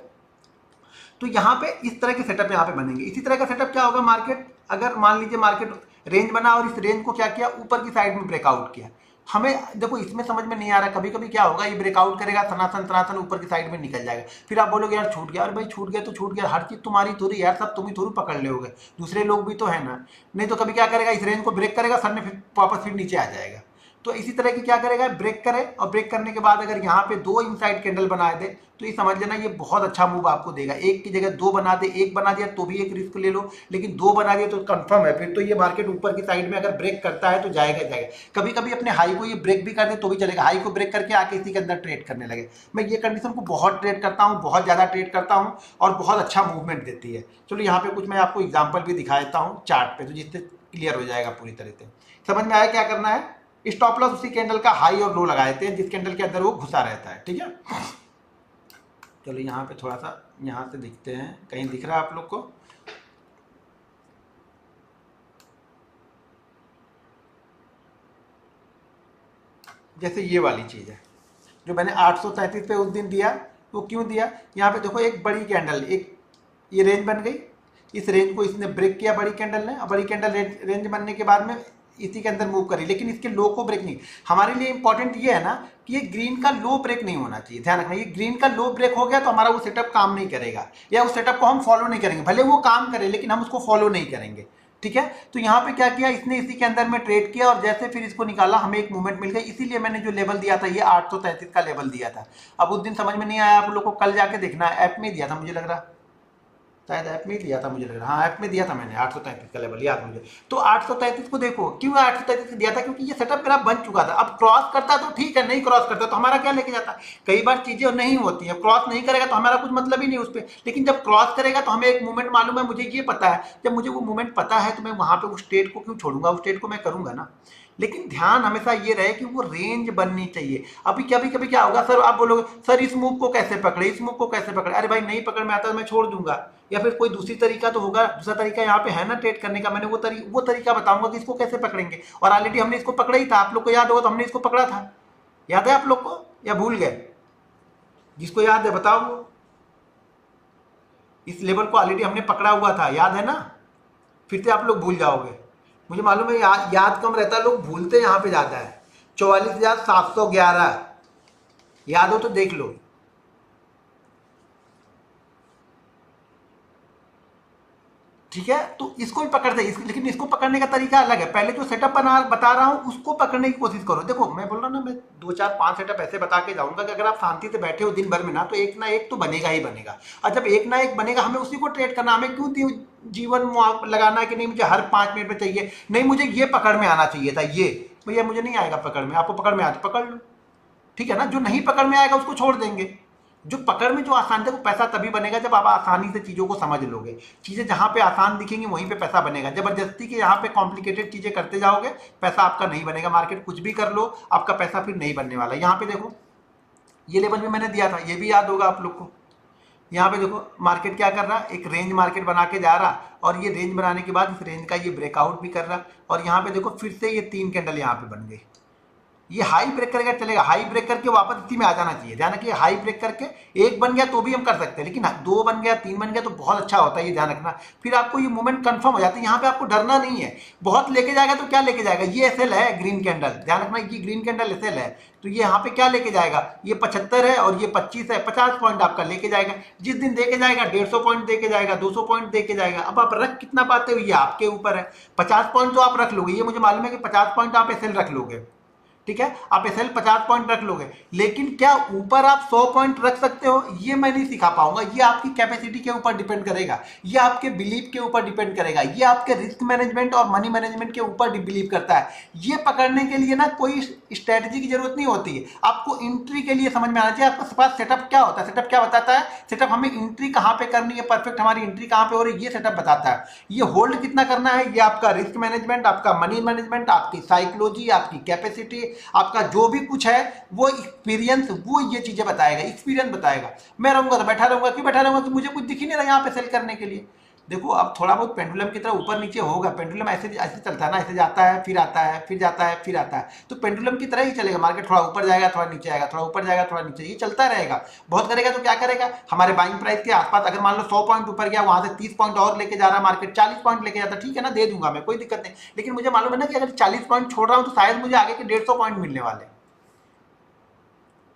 तो यहाँ पे इस तरह के सेटअप यहाँ पे बनेंगे। इसी तरह का सेटअप क्या होगा, मार्केट अगर मान लीजिए मार्केट रेंज बना और इस रेंज को क्या किया, ऊपर की साइड में ब्रेकआउट किया, हमें देखो इसमें समझ में नहीं आ रहा। कभी कभी क्या होगा, ये ब्रेकआउट करेगा, सनातन सनातन ऊपर की साइड में निकल जाएगा, फिर आप बोलोगे यार छूट गया। और भाई छूट गया तो छूट गया, हर चीज तुम्हारी थोड़ी यार, सब तुम ही थोड़ी पकड़ लोगे, दूसरे लोग भी तो है ना। नहीं तो कभी क्या करेगा, इस रेंज को ब्रेक करेगा, सर ने फिर वापस फिर नीचे आ जाएगा। तो इसी तरह की क्या करेगा, ब्रेक करे, और ब्रेक करने के बाद अगर यहाँ पे दो इनसाइड कैंडल बना दे, तो ये समझ लेना ये बहुत अच्छा मूव आपको देगा। एक की जगह दो बना दे, एक बना दिया तो भी एक रिस्क ले लो, लेकिन दो बना दिया तो कंफर्म है, फिर तो ये मार्केट ऊपर की साइड में अगर ब्रेक करता है तो जाएगा जाएगा। कभी कभी अपने हाई को ये ब्रेक भी कर दे तो भी चलेगा, हाई को ब्रेक करके आके इसी के अंदर ट्रेड करने लगे। मैं ये कंडीशन को बहुत ट्रेड करता हूँ, बहुत ज़्यादा ट्रेड करता हूँ, और बहुत अच्छा मूवमेंट देती है। चलो यहाँ पे कुछ मैं आपको एग्जाम्पल भी दिखा देता हूँ चार्ट पे, तो जिससे क्लियर हो जाएगा पूरी तरह से। समझ में आया क्या करना है। स्टॉप लॉस उसी कैंडल का हाई और लो लगा देते हैं जिस कैंडल के अंदर वो घुसा रहता है, ठीक है। चलो यहाँ पे थोड़ा सा यहाँ से दिखते हैं, कहीं दिख रहा है आप लोग को। जैसे ये वाली चीज है जो मैंने 833 पे उस दिन दिया, वो क्यों दिया, यहाँ पे देखो एक बड़ी कैंडल, एक ये रेंज बन गई, इस रेंज को इसने ब्रेक किया बड़ी कैंडल ने, और बड़ी कैंडल रेंज बनने के बाद में इसी के अंदर मूव करी, लेकिन इसके लो को ब्रेक नहीं। हमारे लिए इंपॉर्टेंट ये है ना कि ये ग्रीन का लो ब्रेक नहीं होना चाहिए, ध्यान रखना। ये ग्रीन का लो ब्रेक हो गया तो हमारा वो सेटअप काम नहीं करेगा, या उस सेटअप को हम फॉलो नहीं करेंगे, भले वो काम करे लेकिन हम उसको फॉलो नहीं करेंगे, ठीक है। तो यहाँ पे क्या किया इसने, इसी के अंदर में ट्रेड किया, और जैसे फिर इसको निकाला हमें एक मूवमेंट मिल गई। इसीलिए मैंने जो लेवल दिया था, ये 833 का लेवल दिया था। अब उस दिन समझ में नहीं आया, आप लोग को कल जाके देखना है, ऐप में दिया था मुझे लग रहा, शायद ऐप में दिया था मुझे लग रहा, हाँ ऐप में दिया था मैंने 833 का लेवल, याद मुझे। तो 833 को देखो, क्यों 833 दिया था, क्योंकि ये सेटअप मेरा बन चुका था। अब क्रॉस करता तो ठीक है, नहीं क्रॉस करता तो हमारा क्या लेके जाता। कई बार चीजें नहीं होती है, क्रॉस नहीं करेगा तो हमारा कुछ मतलब ही नहीं उस पर, लेकिन जब क्रॉस करेगा तो हमें एक मूवमेंट मालूम है, मुझे ये पता है, जब मुझे वो मूवमेंट पता है तो मैं वहां पे उस ट्रेड को क्यों छोड़ूंगा, उस ट्रेड को मैं करूंगा ना। लेकिन ध्यान हमेशा ये रहे कि वो रेंज बननी चाहिए। अभी कभी कभी क्या होगा, सर आप बोलोगे सर इस मूव को कैसे पकड़े, इस मूव को कैसे पकड़े, अरे भाई नहीं पकड़ में आता तो मैं छोड़ दूंगा, या फिर कोई दूसरी तरीका तो होगा, दूसरा तरीका यहाँ पे है ना ट्रेड करने का, मैंने वो तरीका बताऊंगा कि इसको कैसे पकड़ेंगे। और ऑलरेडी हमने इसको पकड़ा ही था, आप लोग को याद होगा, तो हमने इसको पकड़ा था, याद है आप लोग को या भूल गए। जिसको याद है बताओ, वो इस लेवल को ऑलरेडी हमने पकड़ा हुआ था, याद है ना। फिर से आप लोग भूल जाओगे, मुझे मालूम है याद कम रहता है, लोग भूलते यहाँ पे ज्यादा है। 44,711 याद हो तो देख लो। ठीक है, तो इसको भी पकड़ते हैं लेकिन इसको पकड़ने का तरीका अलग है। पहले जो सेटअप बता रहा हूँ उसको पकड़ने की कोशिश करो। देखो मैं बोल रहा हूँ ना, मैं 2 4 5 सेटअप ऐसे बता के जाऊंगा कि अगर आप शांति से बैठे हो दिन भर में ना एक तो बनेगा ही बनेगा। और जब एक ना एक बनेगा हमें उसी को ट्रेड करना, हमें क्यों जीवन लगाना है कि नहीं मुझे हर 5 मिनट में चाहिए, नहीं मुझे ये पकड़ में आना चाहिए था, ये भैया मुझे नहीं आएगा पकड़ में, आपको पकड़ में आया तो पकड़ लो, ठीक है ना। जो नहीं पकड़ में आएगा उसको छोड़ देंगे। जो पकड़ में जो आसान है वो पैसा तभी बनेगा जब आप आसानी से चीज़ों को समझ लोगे। चीज़ें जहाँ पे आसान दिखेंगी वहीं पे पैसा बनेगा। जबरदस्ती के यहाँ पे कॉम्प्लिकेटेड चीज़ें करते जाओगे पैसा आपका नहीं बनेगा। मार्केट कुछ भी कर लो आपका पैसा फिर नहीं बनने वाला। यहाँ पे देखो ये लेवल भी मैंने दिया था, ये भी याद होगा आप लोग को। यहाँ पे देखो मार्केट क्या कर रहा, एक रेंज मार्केट बना के जा रहा और ये रेंज बनाने के बाद इस रेंज का ये ब्रेकआउट भी कर रहा और यहाँ पे देखो फिर से ये 3 कैंडल यहाँ पे बन गई। ये हाई ब्रेक करेगा चलेगा, हाई ब्रेक करके वापस इसी में आ जाना चाहिए। ध्यान रखिए हाई ब्रेक करके एक बन गया तो भी हम कर सकते हैं, लेकिन 2 बन गया 3 बन गया तो बहुत अच्छा होता है, ये ध्यान रखना। फिर आपको ये मूवमेंट कंफर्म हो जाती है, यहाँ पे आपको डरना नहीं है। बहुत लेके जाएगा तो क्या लेके जाएगा, ये एसएल है ग्रीन कैंडल, ध्यान रखना ये ग्रीन कैंडल एसएल है, तो ये यहाँ पे क्या लेके जाएगा, ये 75 है और ये 25 है, 50 पॉइंट आपका लेके जाएगा। जिस दिन देके जाएगा 150 पॉइंट देके जाएगा, 200 पॉइंट देके जाएगा। अब आप रख कितना पाते हो ये आपके ऊपर है। 50 पॉइंट तो आप रख लोगे, ये मुझे मालूम है कि 50 पॉइंट आप एसएल रख लोगे, ठीक है, आप एसएल 50 पॉइंट रख लोगे। लेकिन क्या ऊपर आप 100 पॉइंट रख सकते हो, ये मैं नहीं सिखा पाऊंगा। ये आपकी कैपेसिटी के ऊपर डिपेंड करेगा, ये आपके बिलीव के ऊपर डिपेंड करेगा, ये आपके रिस्क मैनेजमेंट और मनी मैनेजमेंट के ऊपर बिलीव करता है। ये पकड़ने के लिए ना कोई स्ट्रेटजी की जरूरत नहीं होती है, आपको एंट्री के लिए समझ में आना चाहिए। आपके पास सेटअप क्या होता है, सेटअप क्या बताता है, सेटअप हमें एंट्री कहाँ पे करनी है, परफेक्ट हमारी एंट्री कहाँ पे हो रही है, ये सेटअप बताता है। ये होल्ड कितना करना है, ये आपका रिस्क मैनेजमेंट, आपका मनी मैनेजमेंट, आपकी साइकोलॉजी, आपकी कैपेसिटी, आपका जो भी कुछ है वो एक्सपीरियंस, वो ये चीजें बताएगा, एक्सपीरियंस बताएगा। मैं रहूंगा तो बैठा रहूंगा, क्यों बैठा रहूंगा कि मुझे कुछ दिख ही नहीं रहा यहाँ पे सेल करने के लिए। देखो अब थोड़ा बहुत पेंडुलम की तरह ऊपर नीचे होगा, पेंडुलम ऐसे ऐसे चलता है ना, ऐसे जाता है फिर आता है फिर जाता है फिर आता है, तो पेंडुलम की तरह ही चलेगा। मार्केट थोड़ा ऊपर जाएगा थोड़ा नीचे आएगा, थोड़ा ऊपर जाएगा थोड़ा नीचे, ये चलता रहेगा। बहुत करेगा तो क्या करेगा, हमारे बाइंग प्राइस के आसपास अगर मान लो 100 पॉइंट ऊपर गया, वहां से 30 पॉइंट और लेके जा रहा है मार्केट, 40 पॉइंट लेके जाता, ठीक है ना, दे दूंगा मैं, कोई दिक्कत नहीं। लेकिन मुझे मालूम है ना कि अगर 40 पॉइंट छोड़ रहा हूं तो शायद मुझे आगे के 150 पॉइंट मिलने वाले।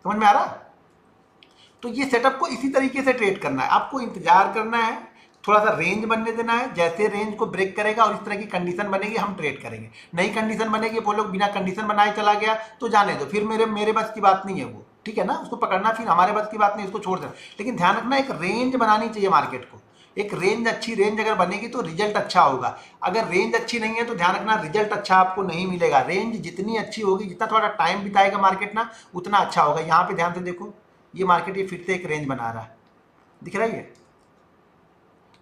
समझ में आ रहा। तो ये सेटअप को इसी तरीके से ट्रेड करना है, आपको इंतजार करना है, थोड़ा सा रेंज बनने देना है। जैसे रेंज को ब्रेक करेगा और इस तरह की कंडीशन बनेगी हम ट्रेड करेंगे। नई कंडीशन बनेगी, वो लोग बिना कंडीशन बनाए चला गया तो जाने दो, फिर मेरे बस की बात नहीं है वो, ठीक है ना, उसको पकड़ना फिर हमारे बस की बात नहीं, उसको छोड़ देना। लेकिन ध्यान रखना एक रेंज बनानी चाहिए मार्केट को, एक रेंज, अच्छी रेंज अगर बनेगी तो रिजल्ट अच्छा होगा। अगर रेंज अच्छी नहीं है तो ध्यान रखना रिजल्ट अच्छा आपको नहीं मिलेगा। रेंज जितनी अच्छी होगी, जितना थोड़ा टाइम बिताएगा मार्केट ना, उतना अच्छा होगा। यहाँ पे ध्यान से देखो ये मार्केट ये फिर से एक रेंज बना रहा है, दिख रहा है।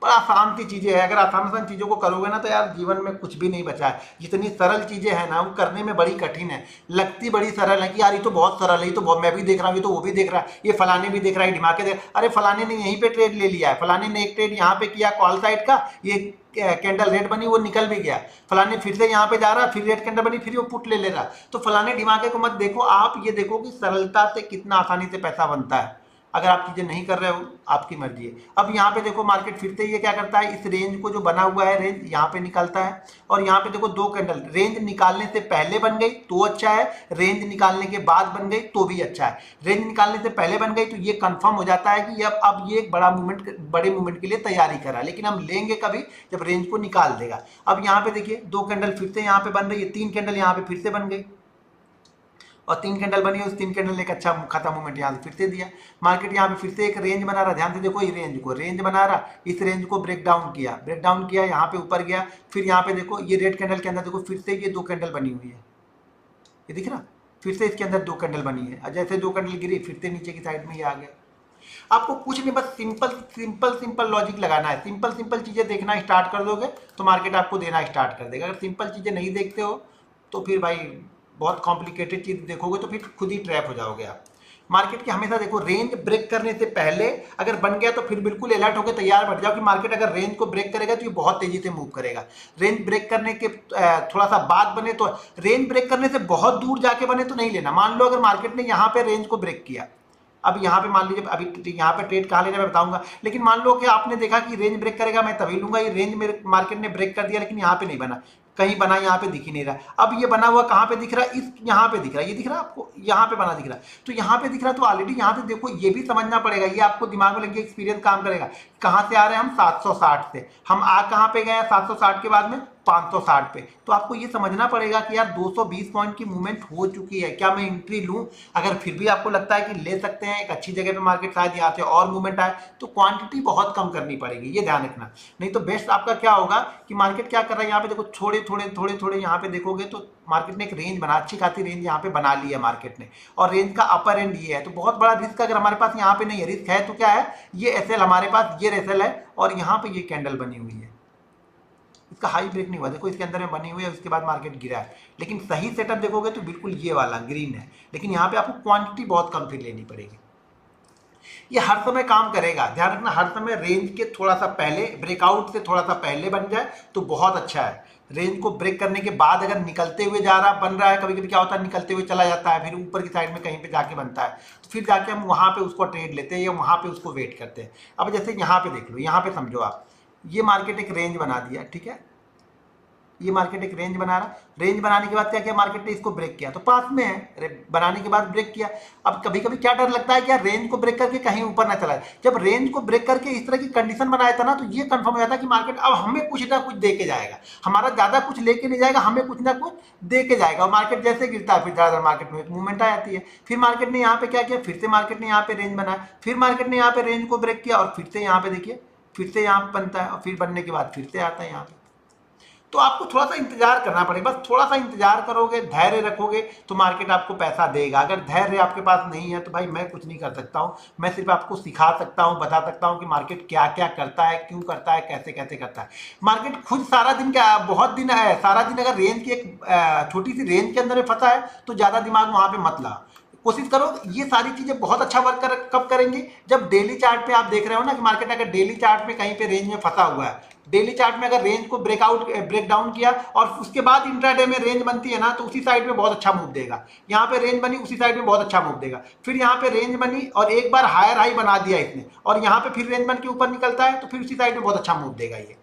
बड़ा आसान सी चीज़ें है, अगर आसान आसान चीज़ों को करोगे ना तो यार जीवन में कुछ भी नहीं बचा है। जितनी सरल चीज़ें हैं ना वो करने में बड़ी कठिन है, लगती बड़ी सरल है कि यार ये तो बहुत सरल है, ये तो मैं भी देख रहा हूँ, ये तो वो भी देख रहा है, ये फलाने भी देख रहा है, दिमाग देख, अरे फलाने ने यहीं पे ट्रेड ले लिया है, फलाने ने एक ट्रेड यहाँ पे किया कॉल साइड का, ये कैंडल रेड बनी वो निकल भी गया, फलाने फिर से यहाँ पे जा रहा, फिर रेड कैंडल बनी फिर वो पुट ले रहा। तो फलाने दिमागे को मत देखो, आप ये देखो कि सरलता से कितना आसानी से पैसा बनता है। अगर आप चीज़ें नहीं कर रहे हो आपकी मर्जी है। अब यहाँ पे देखो मार्केट फिर से ये क्या करता है, इस रेंज को जो बना हुआ है रेंज यहाँ पे निकलता है और यहाँ पे देखो 2 कैंडल, रेंज निकालने से पहले बन गई तो अच्छा है, रेंज निकालने के बाद बन गई तो भी अच्छा है। रेंज निकालने से पहले बन गई तो ये कंफर्म हो जाता है कि अब ये एक बड़े मूवमेंट के लिए तैयारी करा, लेकिन हम लेंगे कभी जब रेंज को निकाल देगा। अब यहाँ पे देखिए 2 कैंडल फिर से यहाँ पे बन रही है, 3 कैंडल यहाँ पे फिर से बन गई और 3 कैंडल बनी है, उस 3 कैंडल ने एक अच्छा खाता मूवमेंट यहाँ से फिर से दिया। मार्केट यहाँ पे फिर से एक रेंज बना रहा, ध्यान से देखो ये रेंज बना रहा, इस रेंज को ब्रेक डाउन किया, यहाँ पे ऊपर गया, फिर यहाँ पे देखो ये रेड कैंडल के अंदर देखो फिर से ये 2 कैंडल बनी हुई है, ये दिख रहा, फिर से इसके अंदर 2 कैंडल बनी है, जैसे 2 कैंडल गिरी फिर से नीचे की साइड में ये आ गया। आपको कुछ नहीं, बस सिंपल लॉजिक लगाना है, सिंपल चीज़ें देखना स्टार्ट कर दोगे तो मार्केट आपको देना स्टार्ट कर देगा। अगर सिंपल चीज़ें नहीं देखते हो तो फिर भाई बहुत कॉम्प्लिकेटेड चीज़ देखोगे तो फिर खुद ही ट्रैप हो जाओगे आप। मार्केट के हमेशा देखो रेंज ब्रेक करने से पहले अगर बन गया तो फिर बिल्कुल अलर्ट होकर तैयार बैठ जाओ कि मार्केट अगर रेंज को ब्रेक करेगा तो ये बहुत तेजी से मूव करेगा। रेंज ब्रेक करने के थोड़ा सा बाद बने तो, रेंज ब्रेक करने से बहुत दूर जाके बने तो नहीं लेना। मान लो अगर मार्केट ने यहाँ पे रेंज को ब्रेक किया, अब यहाँ पे मान लीजिए, अभी यहाँ पे ट्रेड कहाँ लेना मैं बताऊंगा, लेकिन मान लो कि आपने देखा कि रेंज ब्रेक करेगा मैं तभी लूंगा, ये रेंज मेरे मार्केट ने ब्रेक कर दिया लेकिन यहाँ पे नहीं बना, कहीं बना यहाँ पे दिख ही नहीं रहा। अब ये बना हुआ कहाँ पे दिख रहा है, इस यहाँ पे दिख रहा है, ये दिख रहा है आपको, यहाँ पे बना दिख रहा है, तो यहाँ पे दिख रहा है, तो ऑलरेडी यहाँ पे देखो ये भी समझना पड़ेगा, ये आपको दिमाग में लग गया, एक्सपीरियंस काम करेगा। कहाँ से आ रहे हैं हम, 760 से, हम आ कहाँ पे गए हैं 760 के बाद में 560 पे। तो आपको ये समझना पड़ेगा कि यार 220 पॉइंट की मूवमेंट हो चुकी है, क्या मैं एंट्री लूं? अगर फिर भी आपको लगता है कि ले सकते हैं, एक अच्छी जगह पे मार्केट शायद यहाँ से और मूवमेंट आए, तो क्वांटिटी बहुत कम करनी पड़ेगी, ये ध्यान रखना। नहीं तो बेस्ट आपका क्या होगा कि मार्केट क्या कर रहा है, यहाँ पे देखो थोड़े थोड़े थोड़े थोड़े यहाँ पे देखोगे तो मार्केट ने एक रेंज बना, अच्छी खासी रेंज यहाँ पे बना ली है मार्केट ने, और रेंज का अपर एंड ये है, तो बहुत बड़ा रिस्क अगर हमारे पास यहाँ पे नहीं है, रिस्क है तो क्या है, ये एसएल हमारे पास, ये एसएल है, और यहाँ पे ये कैंडल बनी हुई है, इसका हाई ब्रेक नहीं हुआ, देखो इसके अंदर में बनी हुई है, उसके बाद मार्केट गिरा है, लेकिन सही सेटअप देखोगे तो बिल्कुल ये वाला ग्रीन है, लेकिन यहाँ पे आपको क्वांटिटी बहुत कम फिर लेनी पड़ेगी। ये हर समय काम करेगा, ध्यान रखना, हर समय रेंज के थोड़ा सा पहले, ब्रेकआउट से थोड़ा सा पहले बन जाए तो बहुत अच्छा है। रेंज को ब्रेक करने के बाद अगर निकलते हुए जा रहा बन रहा है, कभी कभी क्या होता है निकलते हुए चला जाता है, फिर ऊपर की साइड में कहीं पे जाके बनता है, तो फिर जाके हम वहाँ पे उसको ट्रेड लेते हैं या वहाँ पे उसको वेट करते हैं। अब जैसे यहाँ पे देख लो, यहाँ पे समझो आप, ये मार्केट एक रेंज बना दिया, ठीक है, ये मार्केट एक रेंज बना रहा, रेंज बनाने के बाद क्या किया मार्केट ने, इसको ब्रेक किया, तो पास में है, बनाने के बाद ब्रेक किया। अब कभी कभी क्या डर लगता है कि यार रेंज को ब्रेक करके कहीं ऊपर ना चला जाए, जब रेंज को ब्रेक करके इस तरह की कंडीशन बनाया था ना, तो ये कंफर्म हो जाता कि मार्केट अब हमें कुछ ना कुछ दे के जाएगा, हमारा ज्यादा कुछ लेके नहीं जाएगा, हमें कुछ ना कुछ दे के जाएगा, और मार्केट जैसे गिरता है फिर ज्यादा मार्केट में मूवमेंट आ जाती है। फिर मार्केट ने यहाँ पे क्या किया, फिर से मार्केट ने यहाँ पे रेंज बनाया, फिर मार्केट ने यहाँ पे रेंज को ब्रेक किया, और फिर से यहाँ पे देखिए, फिर से यहाँ बनता है, और फिर बनने के बाद फिर से आता है यहाँ पे। तो आपको थोड़ा सा इंतजार करना पड़ेगा, बस थोड़ा सा इंतजार करोगे, धैर्य रखोगे तो मार्केट आपको पैसा देगा। अगर धैर्य आपके पास नहीं है तो भाई मैं कुछ नहीं कर सकता हूँ, मैं सिर्फ आपको सिखा सकता हूँ, बता सकता हूँ कि मार्केट क्या क्या करता है, क्यों करता है, कैसे कैसे करता है। मार्केट खुद सारा दिन, क्या बहुत दिन है, सारा दिन अगर रेंज की एक छोटी सी रेंज के अंदर में फंसा है तो ज़्यादा दिमाग वहाँ पे मत ला, कोशिश करो। ये सारी चीजें बहुत अच्छा वर्क कब करेंगे, जब डेली चार्ट पे आप देख रहे हो ना कि मार्केट अगर डेली चार्ट में कहीं पे रेंज में फंसा हुआ है, डेली चार्ट में अगर रेंज को ब्रेक डाउन किया और उसके बाद इंट्राडे में रेंज बनती है ना, तो उसी साइड में बहुत अच्छा मूव देगा। यहाँ पे रेंज बनी, उसी साइड में बहुत अच्छा मूव देगा। फिर यहाँ पे रेंज बनी और एक बार हायर हाई बना दिया इसने, और यहाँ पे फिर रेंज बन के ऊपर निकलता है, तो फिर उसी साइड में बहुत अच्छा मूव देगा ये।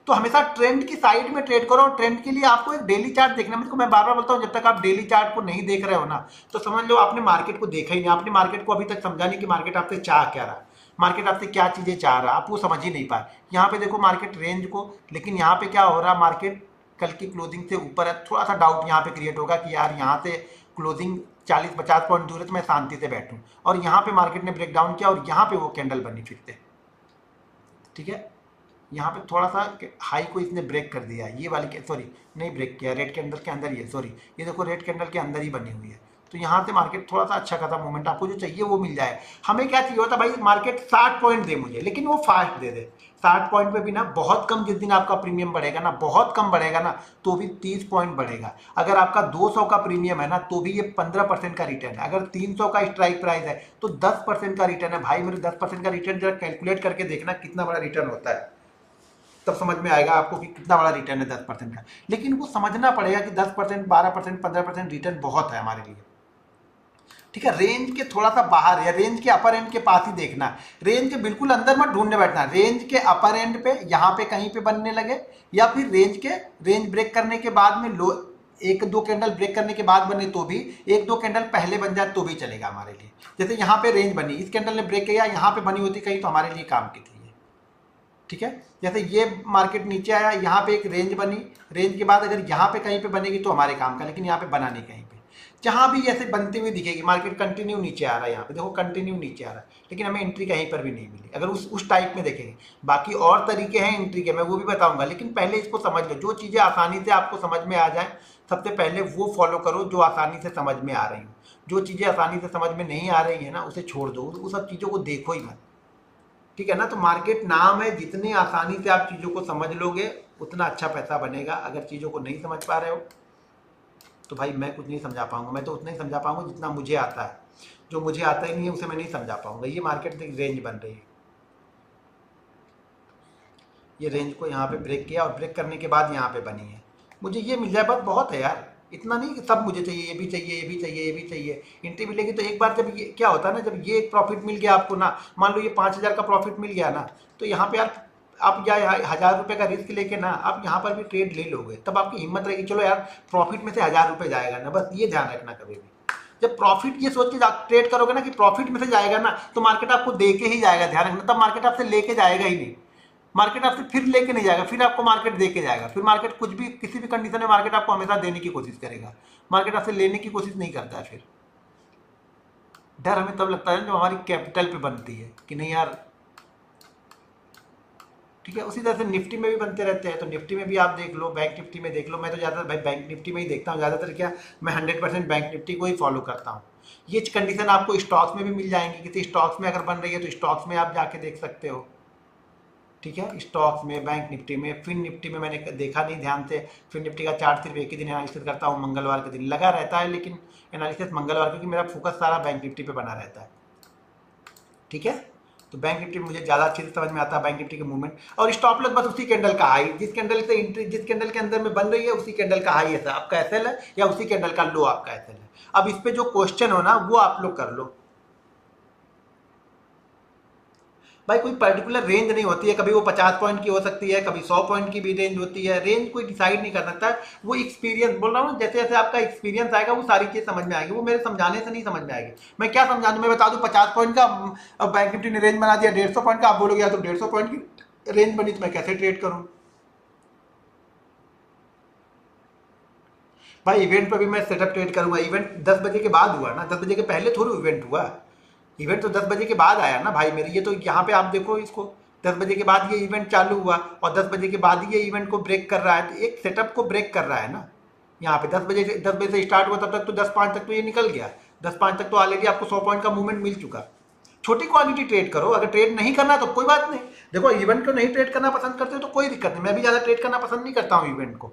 तो हमेशा ट्रेंड की साइड में ट्रेड करो, और ट्रेंड के लिए आपको एक डेली चार्ट देखना। मैं बार बार बोलता हूँ, जब तक आप डेली चार्ट को नहीं देख रहे हो ना, तो समझ लो आपने मार्केट को देखा ही नहीं, आपने मार्केट को अभी तक समझा नहीं कि मार्केट आपसे चाह क्या रहा, मार्केट आपसे क्या चीजें चाह रहा, आप वो समझ ही नहीं पाए। यहाँ पे देखो मार्केट रेंज को, लेकिन यहाँ पे क्या हो रहा, मार्केट कल की क्लोजिंग से ऊपर है, थोड़ा सा डाउट यहाँ पे क्रिएट होगा कि यार यहाँ से क्लोजिंग 40-50 पॉइंट दूर है तो मैं शांति से बैठूं, और यहाँ पे मार्केट ने ब्रेक डाउन किया और यहाँ पे वो कैंडल बनी फिर से, ठीक है। यहाँ पे थोड़ा सा हाई को इसने ब्रेक कर दिया, ये वाली, सॉरी नहीं ब्रेक किया, रेड कैंडल के अंदर ही है, सॉरी ये देखो रेड कैंडल के अंदर ही बनी हुई है। तो यहाँ से मार्केट थोड़ा सा अच्छा खासा मूवमेंट, आपको जो चाहिए वो मिल जाए। हमें क्या चाहिए होता भाई, मार्केट 60 पॉइंट दे मुझे, लेकिन वो फास्ट दे दे। 60 पॉइंट पे भी ना बहुत कम, जिस दिन आपका प्रीमियम बढ़ेगा ना, बहुत कम बढ़ेगा ना, तो भी 30 पॉइंट बढ़ेगा। अगर आपका 200 का प्रीमियम है ना, तो भी ये 15% का रिटर्न है। अगर 300 का स्ट्राइक प्राइस है तो 10% का रिटर्न है। भाई मेरे 10% का रिटर्न जरा कैलकुलेट करके देखना कितना बड़ा रिटर्न होता है, तब समझ में आएगा आपको कि कितना बड़ा रिटर्न है 10% का। लेकिन वो समझना पड़ेगा कि 10%, 12%, 15% रिटर्न बहुत है हमारे लिए, ठीक है। रेंज के थोड़ा सा बाहर या रेंज के अपर एंड के पास ही देखना, रेंज के बिल्कुल अंदर मत ढूंढने बैठना। रेंज के अपर एंड पे यहाँ पे कहीं पे बनने लगे, या फिर रेंज ब्रेक करने के बाद में लो, एक दो कैंडल ब्रेक करने के बाद बने तो भी, एक दो कैंडल पहले बन जाए तो भी चलेगा हमारे लिए। जैसे यहाँ पे रेंज बनी, इस कैंडल ने ब्रेक किया, यहाँ पे बनी होती कहीं तो हमारे लिए काम की थी, ठीक है। जैसे ये मार्केट नीचे आया, यहाँ पे एक रेंज बनी, रेंज के बाद अगर यहाँ पे कहीं पे बनेगी तो हमारे काम का, लेकिन यहाँ पे बना नहीं कहीं पे। जहाँ भी ऐसे बनते हुए दिखेगी मार्केट कंटिन्यू नीचे आ रहा है, यहाँ पे देखो कंटिन्यू नीचे आ रहा है, लेकिन हमें एंट्री कहीं पर भी नहीं मिली। अगर उस टाइप में देखेंगे, बाकी और तरीके हैं एंट्री के, मैं वो भी बताऊंगा, लेकिन पहले इसको समझ लो। जो चीज़ें आसानी से आपको समझ में आ जाए, सबसे पहले वो फॉलो करो जो आसानी से समझ में आ रही हो। जो चीज़ें आसानी से समझ में नहीं आ रही है ना, उसे छोड़ दो, उस सब चीज़ों को देखो ही मत, ठीक है ना। तो मार्केट नाम है, जितनी आसानी से आप चीज़ों को समझ लोगे उतना अच्छा पैसा बनेगा। अगर चीज़ों को नहीं समझ पा रहे हो तो भाई मैं कुछ नहीं समझा पाऊंगा, मैं तो उतना ही समझा पाऊंगा जितना मुझे आता है। जो मुझे आता ही नहीं है उसे मैं नहीं समझा पाऊंगा। ये मार्केट में रेंज बन रही है, ये रेंज को यहाँ पे ब्रेक किया और ब्रेक करने के बाद यहाँ पे बनी है, मुझे ये मिल जाए बस बहुत है यार। इतना नहीं कि सब मुझे चाहिए, ये भी चाहिए, ये भी चाहिए, ये भी चाहिए। एंट्री मिलेगी तो एक बार, जब ये क्या होता है ना, जब ये प्रॉफिट मिल गया आपको ना, मान लो ये 5,000 का प्रॉफिट मिल गया ना, तो यहाँ पे यार आप या 1,000 रुपये का रिस्क लेके ना आप यहाँ पर भी ट्रेड ले लोगे, तब आपकी हिम्मत रहेगी चलो यार प्रॉफिट में से 1,000 रुपये जाएगा ना, बस ये ध्यान रखना कभी भी। जब प्रॉफिट ये सोच के ट्रेड करोगे ना कि प्रॉफिट में से जाएगा ना, तो मार्केट आपको दे के ही जाएगा, ध्यान रखना, तब मार्केट आपसे लेके जाएगा ही नहीं। मार्केट आपसे फिर लेके नहीं जाएगा, फिर आपको मार्केट दे के जाएगा। फिर मार्केट कुछ भी किसी भी कंडीशन में मार्केट आपको हमेशा देने की कोशिश करेगा, मार्केट आपसे लेने की कोशिश नहीं करता है। फिर डर हमें तब लगता है जब हमारी कैपिटल पे बनती है कि नहीं यार, ठीक है। उसी तरह से निफ्टी में भी बनते रहते हैं, तो निफ्टी में भी आप देख लो, बैंक निफ्टी में देख लो। मैं तो ज़्यादातर भाई बैंक निफ्टी में ही देखता हूँ ज़्यादातर, क्या मैं 100% बैंक निफ्टी को ही फॉलो करता हूँ। ये कंडीशन आपको स्टॉक्स में भी मिल जाएंगी, किसी स्टॉक्स में अगर बन रही है तो स्टॉक्स में आप जाके देख सकते हो, ठीक है। स्टॉक्स में, बैंक निफ्टी में, फिन निफ्टी में मैंने देखा नहीं ध्यान से, फिन निफ्टी का चार्ट सिर्फ एक ही दिन एनालिसिस करता हूँ, मंगलवार के दिन लगा रहता है, लेकिन एनालिसिस मंगलवार, क्योंकि मेरा फोकस सारा बैंक निफ्टी पे बना रहता है, ठीक है। तो बैंक निफ्टी मुझे ज़्यादा अच्छे से समझ में आता है, बैंक निफ्टी के मूवमेंट। और स्टॉप लॉस बस उसी कैंडल का हाई, जिस कैंडल से एंट्री, जिस कैंडल के अंदर में बन रही है उसी कैंडल का हाई है आपका एसएल है, या उसी कैंडल का लो आपका एसएल है। अब इस पे जो क्वेश्चन हो ना वो आप लोग कर लो भाई। कोई पर्टिकुलर रेंज नहीं होती है, कभी वो 50 पॉइंट की हो सकती है, कभी 100 पॉइंट की भी रेंज होती है। रेंज कोई डिसाइड नहीं कर सकता है, वो एक्सपीरियंस बोल रहा हूँ, जैसे जैसे आपका एक्सपीरियंस आएगा वो सारी चीज समझ में आएगी, वो मेरे समझाने से नहीं समझ में आएगी। मैं क्या समझा दूँ, मैं बता दूँ 50 पॉइंट का बैंक निफ्टी ने रेंज बना दिया, 150 पॉइंट का आप बोलोगे यार तो 150 पॉइंट की रेंज बनी तो मैं कैसे ट्रेड करूँ भाई। इवेंट पर भी मैं सेटअप ट्रेड करूंगा, इवेंट 10 बजे के बाद हुआ ना, 10 बजे के पहले थोड़ी इवेंट हुआ। इवेंट तो 10 बजे के बाद आया ना भाई मेरे, ये तो यहाँ पे आप देखो इसको, 10 बजे के बाद ये इवेंट चालू हुआ और 10 बजे के बाद ही ये इवेंट को ब्रेक कर रहा है, तो एक सेटअप को ब्रेक कर रहा है ना। यहाँ पे 10 बजे से स्टार्ट हुआ, तब तक तो 10:05 तक तो ये निकल गया, 10:05 तक तो ऑलरेडी आपको 100 पॉइंट का मूवमेंट मिल चुका। छोटी क्वांटिटी ट्रेड करो, अगर ट्रेड नहीं करना तो कोई बात नहीं। देखो इवेंट को नहीं ट्रेड करना पसंद करते हो तो कोई दिक्कत नहीं, मैं भी ज़्यादा ट्रेड करना पसंद नहीं करता हूँ इवेंट को,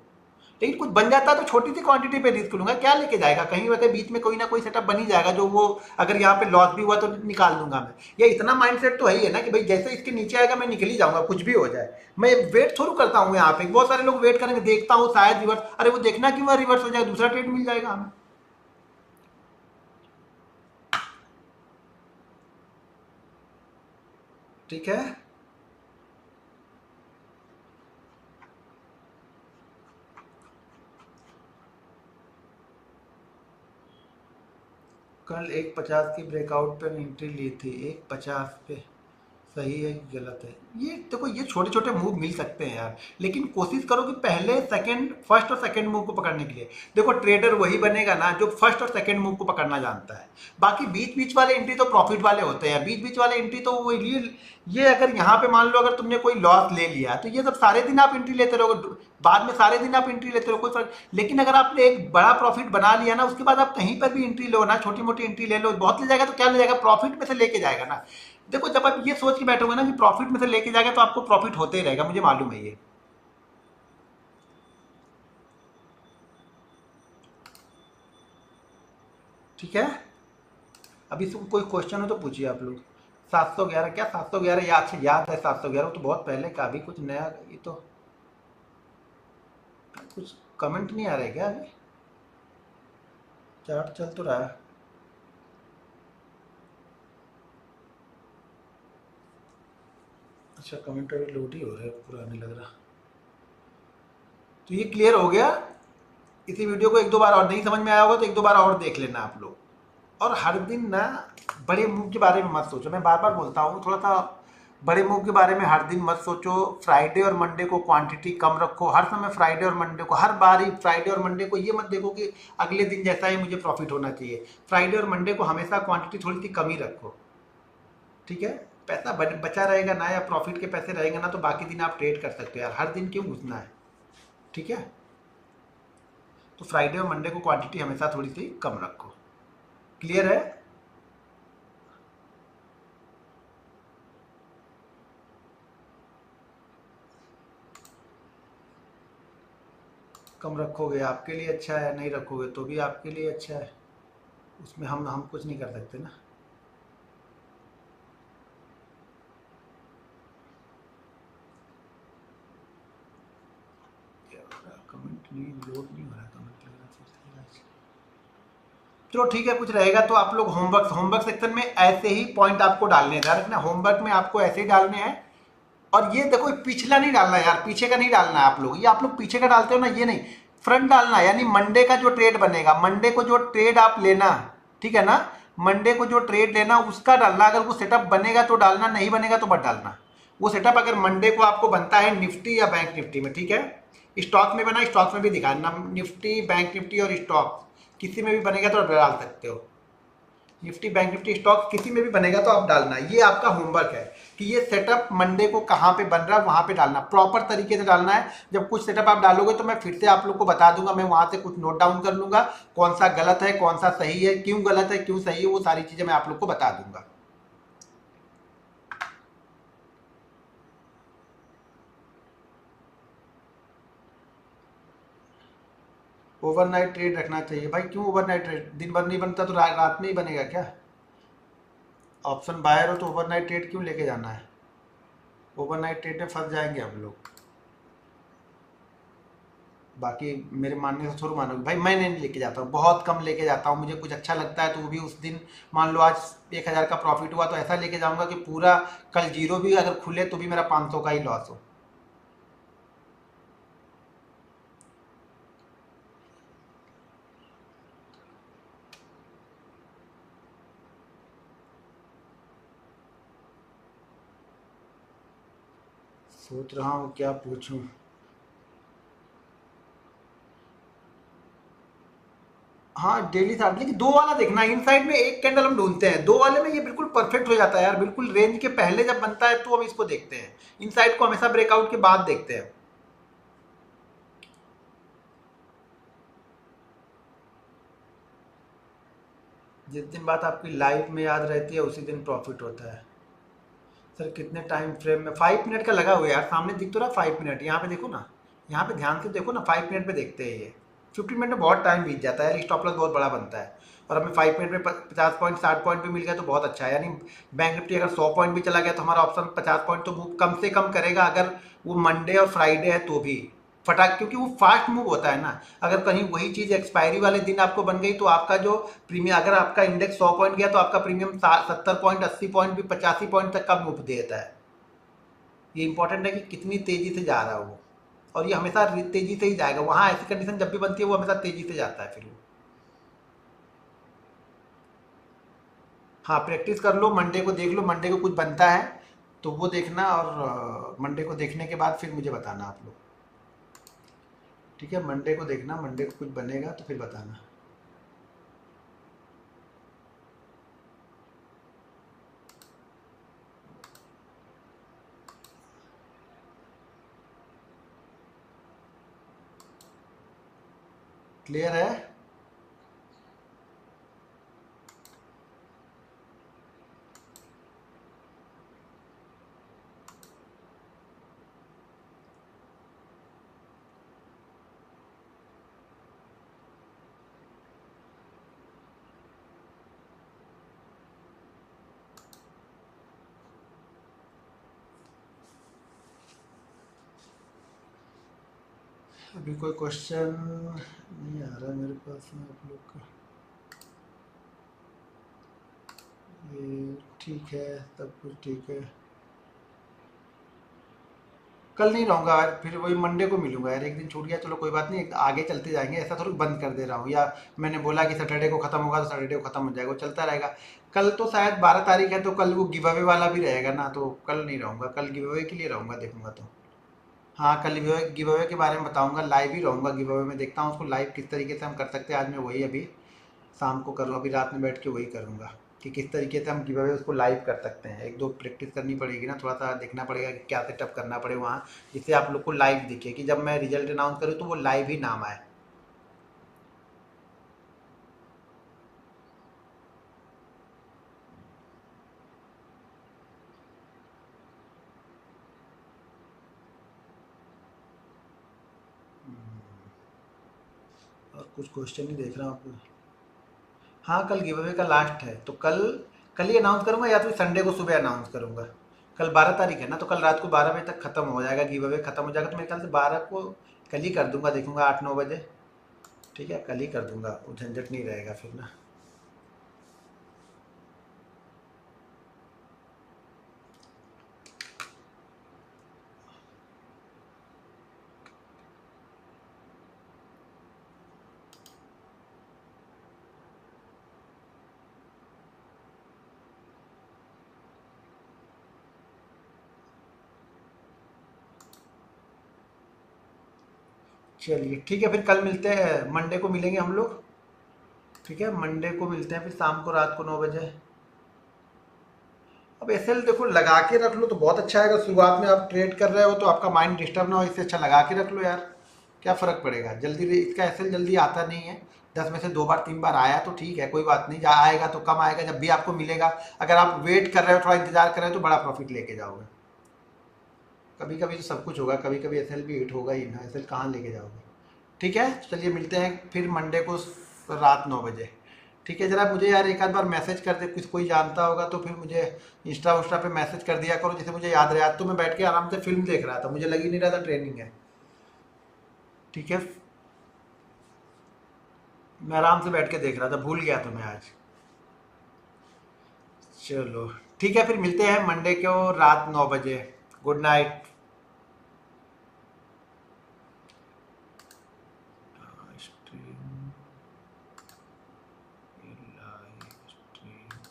लेकिन कुछ बन जाता है तो छोटी सी क्वांटिटी पे रिस्क लूंगा, क्या लेके जाएगा, कहीं वैसे बीच में कोई ना कोई सेटअप बन ही जाएगा, जो वो अगर यहाँ पे लॉस भी हुआ तो निकाल लूंगा मैं। ये इतना माइंडसेट तो है ही है ना कि भाई जैसे इसके नीचे आएगा मैं निकल ही जाऊंगा, कुछ भी हो जाए। मैं वेट थोड़ा करता हूँ यहाँ पे, बहुत सारे लोग वेट करेंगे, देखता हूँ शायद रिवर्स, अरे वो देखना कि वह रिवर्स हो जाए, दूसरा ट्रेड मिल जाएगा हमें, ठीक है। कल 1.50 की ब्रेकआउट पे एंट्री ली थी, 1.50 पे, सही है कि गलत है ये, देखो ये छोटे छोटे मूव मिल सकते हैं यार, लेकिन कोशिश करो कि पहले सेकंड, फर्स्ट और सेकंड मूव को पकड़ने के लिए। देखो ट्रेडर वही बनेगा ना जो फर्स्ट और सेकंड मूव को पकड़ना जानता है, बाकी बीच बीच वाले एंट्री तो प्रॉफिट वाले होते हैं, बीच बीच वाले एंट्री तो वो ये अगर यहाँ पे मान लो अगर तुमने कोई लॉस ले लिया तो ये सब सारे दिन आप एंट्री लेते रहोगे, बाद में सारे दिन आप एंट्री लेते रहो, कोई फर्क। लेकिन अगर आपने एक बड़ा प्रॉफिट बना लिया ना, उसके बाद आप कहीं पर भी एंट्री लो ना, छोटी मोटी एंट्री ले लो, बहुत ले जाएगा तो क्या ले जाएगा, प्रॉफिट में से लेके जाएगा ना। देखो जब आप ये सोच के बैठोगे ना कि प्रॉफिट में से लेके जाएगा तो आपको प्रॉफिट होते ही रहेगा, मुझे मालूम है ये, ठीक है। अभी इसको कोई क्वेश्चन हो तो पूछिए आप लोग। 711 क्या, 711 याद से याद है, 711 तो बहुत पहले का, अभी कुछ नया ये तो कुछ कमेंट नहीं आ रहे क्या, अभी चार्ट चल तो रहा है। अच्छा कमेंट अभी लोड ही हो रहा है, पुराने लग रहा। तो ये क्लियर हो गया, इसी वीडियो को एक दो बार और, नहीं समझ में आया होगा तो एक दो बार और देख लेना आप लोग। और हर दिन ना बड़े मूव के बारे में मत सोचो, मैं बार बार बोलता हूँ थोड़ा सा बड़े मूव के बारे में हर दिन मत सोचो। फ्राइडे और मंडे को क्वांटिटी कम रखो, हर समय फ्राइडे और मंडे को, हर बार ही फ्राइडे और मंडे को ये मत देखो कि अगले दिन जैसा ही मुझे प्रॉफिट होना चाहिए। फ्राइडे और मंडे को हमेशा क्वांटिटी थोड़ी सी कम ही रखो, ठीक है। पैसा बचा रहेगा ना, या प्रॉफिट के पैसे रहेंगे ना, तो बाकी दिन आप ट्रेड कर सकते हो यार, हर दिन क्यों घुसना है, ठीक है। तो फ्राइडे और मंडे को क्वांटिटी हमेशा थोड़ी सी कम रखो, क्लियर है। कम रखोगे आपके लिए अच्छा है, नहीं रखोगे तो भी आपके लिए अच्छा है, उसमें हम कुछ नहीं कर सकते ना। कमेंट नहीं लोड नहीं हो रहा, कमेंट लग रहा है। चलो ठीक है, कुछ रहेगा तो आप लोग होमवर्क सेक्शन में ऐसे ही पॉइंट आपको डालने हैं, ध्यान रखना होमवर्क में आपको ऐसे ही डालने हैं, और ये देखो पिछला नहीं डालना यार, पीछे का नहीं डालना है आप लोग, ये आप लोग पीछे का डालते हो ना, ये नहीं, फ्रंट डालना है। यानी मंडे का जो ट्रेड बनेगा, मंडे को जो ट्रेड आप लेना, ठीक है ना, मंडे को जो ट्रेड लेना उसका डालना। अगर वो सेटअप बनेगा तो डालना, नहीं बनेगा तो मत डालना। वो सेटअप अगर मंडे को आपको बनता है निफ्टी या बैंक निफ्टी में, ठीक है, स्टॉक में बना, स्टॉक में भी दिखाना, निफ्टी बैंक निफ्टी और स्टॉक किसी में भी बनेगा तो आप डाल सकते हो। निफ्टी बैंक निफ्टी स्टॉक किसी में भी बनेगा तो आप डालना। ये आपका होमवर्क है कि ये सेटअप मंडे को कहाँ पे बन रहा है, वहाँ पे डालना, प्रॉपर तरीके से डालना है। जब कुछ सेटअप आप डालोगे तो मैं फिर से आप लोग को बता दूंगा, मैं वहाँ से कुछ नोट डाउन कर लूंगा, कौन सा गलत है कौन सा सही है, क्यों गलत है क्यों सही है, वो सारी चीज़ें मैं आप लोग को बता दूंगा। ओवरनाइट ट्रेड रखना चाहिए भाई, क्यों ओवरनाइट ट्रेड, दिन भर नहीं बनता तो रात में ही बनेगा क्या? ऑप्शन बायर हो तो ओवरनाइट ट्रेड क्यों लेके जाना है? ओवरनाइट ट्रेड में फंस जाएंगे हम लोग। बाकी मेरे मानने से थोड़ा मानोगे भाई, मैं नहीं लेके जाता हूँ, बहुत कम लेके जाता हूँ। मुझे कुछ अच्छा लगता है तो वो भी उस दिन, मान लो आज 1,000 का प्रॉफिट हुआ तो ऐसा लेके जाऊंगा कि पूरा कल जीरो भी अगर खुले तो भी मेरा 500 का ही लॉस हो। सोच रहा हूँ क्या पूछूं। हाँ डेली चार्ट, लेकिन दो वाला देखना, इन साइड में एक कैंडल हम ढूंढते हैं, दो वाले में ये बिल्कुल परफेक्ट हो जाता है यार, बिल्कुल रेंज के पहले जब बनता है तो हम इसको देखते हैं। इन साइड को हमेशा ब्रेकआउट के बाद देखते हैं। जिस दिन बात आपकी लाइफ में याद रहती है उसी दिन प्रॉफिट होता है। सर कितने टाइम फ्रेम में? 5 मिनट का लगा हुआ है यार, सामने दिख तो रहा 5 मिनट, यहाँ पे देखो ना, यहाँ पे ध्यान से देखो ना, 5 मिनट में देखते हैं ये। 15 मिनट में बहुत टाइम बीत जाता है, स्टॉप लॉस बहुत बड़ा बनता है। और हमें 5 मिनट में 50 पॉइंट 60 पॉइंट भी मिल गया तो बहुत अच्छा है। यानी बैंक निफ्टी अगर 100 पॉइंट भी चला गया तो हमारा ऑप्शन 50 पॉइंट तो मूव कम से कम करेगा, अगर वो मंडे और फ्राइडे है तो भी फटाक, क्योंकि वो फास्ट मूव होता है ना। अगर कहीं वही चीज़ एक्सपायरी वाले दिन आपको बन गई तो आपका जो प्रीमियम, अगर आपका इंडेक्स 100 पॉइंट गया तो आपका प्रीमियम 70 पॉइंट 80 पॉइंट भी 85 पॉइंट तक का मूव देता है। ये इंपॉर्टेंट है कि कितनी तेजी से जा रहा है वो, और ये हमेशा तेजी से ही जाएगा। वहां ऐसी कंडीशन जब भी बनती है वो हमेशा तेजी से जाता है फिर वो। हाँ प्रैक्टिस कर लो, मंडे को देख लो, मंडे को कुछ बनता है तो वो देखना, और मंडे को देखने के बाद फिर मुझे बताना आप लोग। ठीक है, मंडे को देखना, मंडे को कुछ बनेगा तो फिर बताना। क्लियर है? अभी कोई क्वेश्चन नहीं आ रहा मेरे पास में आप लोग का। ये ठीक है, सब कुछ ठीक है। कल नहीं रहूँगा यार, फिर वही मंडे को मिलूंगा यार, एक दिन छूट गया चलो कोई बात नहीं, आगे चलते जाएंगे, ऐसा थोड़ी बंद कर दे रहा हूँ, या मैंने बोला कि सैटरडे को खत्म होगा तो सैटरडे को खत्म हो जाएगा, वो चलता रहेगा। कल तो शायद 12 तारीख है तो कल वो गिव अवे वाला भी रहेगा ना, तो कल नहीं रहूँगा, कल गिव अवे के लिए रहूँगा, देखूंगा तो। हाँ कल गिव अवे के बारे में बताऊंगा, लाइव ही रहूँगा गिव अवे में, देखता हूँ उसको लाइव किस तरीके से हम कर सकते हैं। आज मैं वही अभी शाम को करूँ, अभी रात में बैठ के वही करूँगा कि किस तरीके से हम गिव अवे उसको लाइव कर सकते हैं। एक दो प्रैक्टिस करनी पड़ेगी ना, थोड़ा सा देखना पड़ेगा कि क्या सेटअप करना पड़े वहाँ, जिससे आप लोग को लाइव दिखे कि जब मैं रिजल्ट अनाउंस करूँ तो वो लाइव ही नाम आए। और कुछ क्वेश्चन ही देख रहा हूँ आपको। हाँ कल गिव अवे का लास्ट है तो कल, कल ही अनाउंस करूँगा या फिर संडे को सुबह अनाउंस करूँगा। कल 12 तारीख है ना, तो कल रात को 12 बजे तक खत्म हो जाएगा, गिव अवे खत्म हो जाएगा, तो मेरे ख्याल से 12 को कल ही कर दूंगा, देखूंगा 8-9 बजे। ठीक है कल ही कर दूंगा, वो झंझट नहीं रहेगा फिर ना। चलिए ठीक है, फिर कल मिलते हैं, मंडे को मिलेंगे हम लोग। ठीक है, मंडे को मिलते हैं फिर शाम को, रात को 9 बजे। अब एसएल देखो लगा के रख लो तो बहुत अच्छा है, अगर शुरुआत में आप ट्रेड कर रहे हो तो आपका माइंड डिस्टर्ब ना हो, इससे अच्छा लगा के रख लो यार। क्या फ़र्क पड़ेगा, जल्दी इसका एसएल जल्दी आता नहीं है। 10 में से 2 बार 3 बार आया तो ठीक है, कोई बात नहीं, आएगा तो कम आएगा, जब भी आपको मिलेगा। अगर आप वेट कर रहे हो, थोड़ा इंतजार कर रहे हो, तो बड़ा प्रॉफिट लेके जाओगे। कभी कभी तो सब कुछ होगा, कभी कभी एसएल भी हिट होगा ही ना, एसएल कहाँ लेके जाओगे। ठीक है, चलिए मिलते हैं फिर मंडे को रात 9 बजे। ठीक है, ज़रा मुझे यार एक आध बार मैसेज कर दे, कुछ कोई जानता होगा तो फिर मुझे इंस्टा उस्टा पे मैसेज कर दिया करो, जिसे मुझे याद रहे। आज तो मैं बैठ के आराम से फिल्म देख रहा था, मुझे लग ही नहीं रहा था ट्रेनिंग है। ठीक है, मैं आराम से बैठ के देख रहा था, भूल गया था मैं आज। चलो ठीक है, फिर मिलते हैं मंडे को रात 9 बजे। Good night.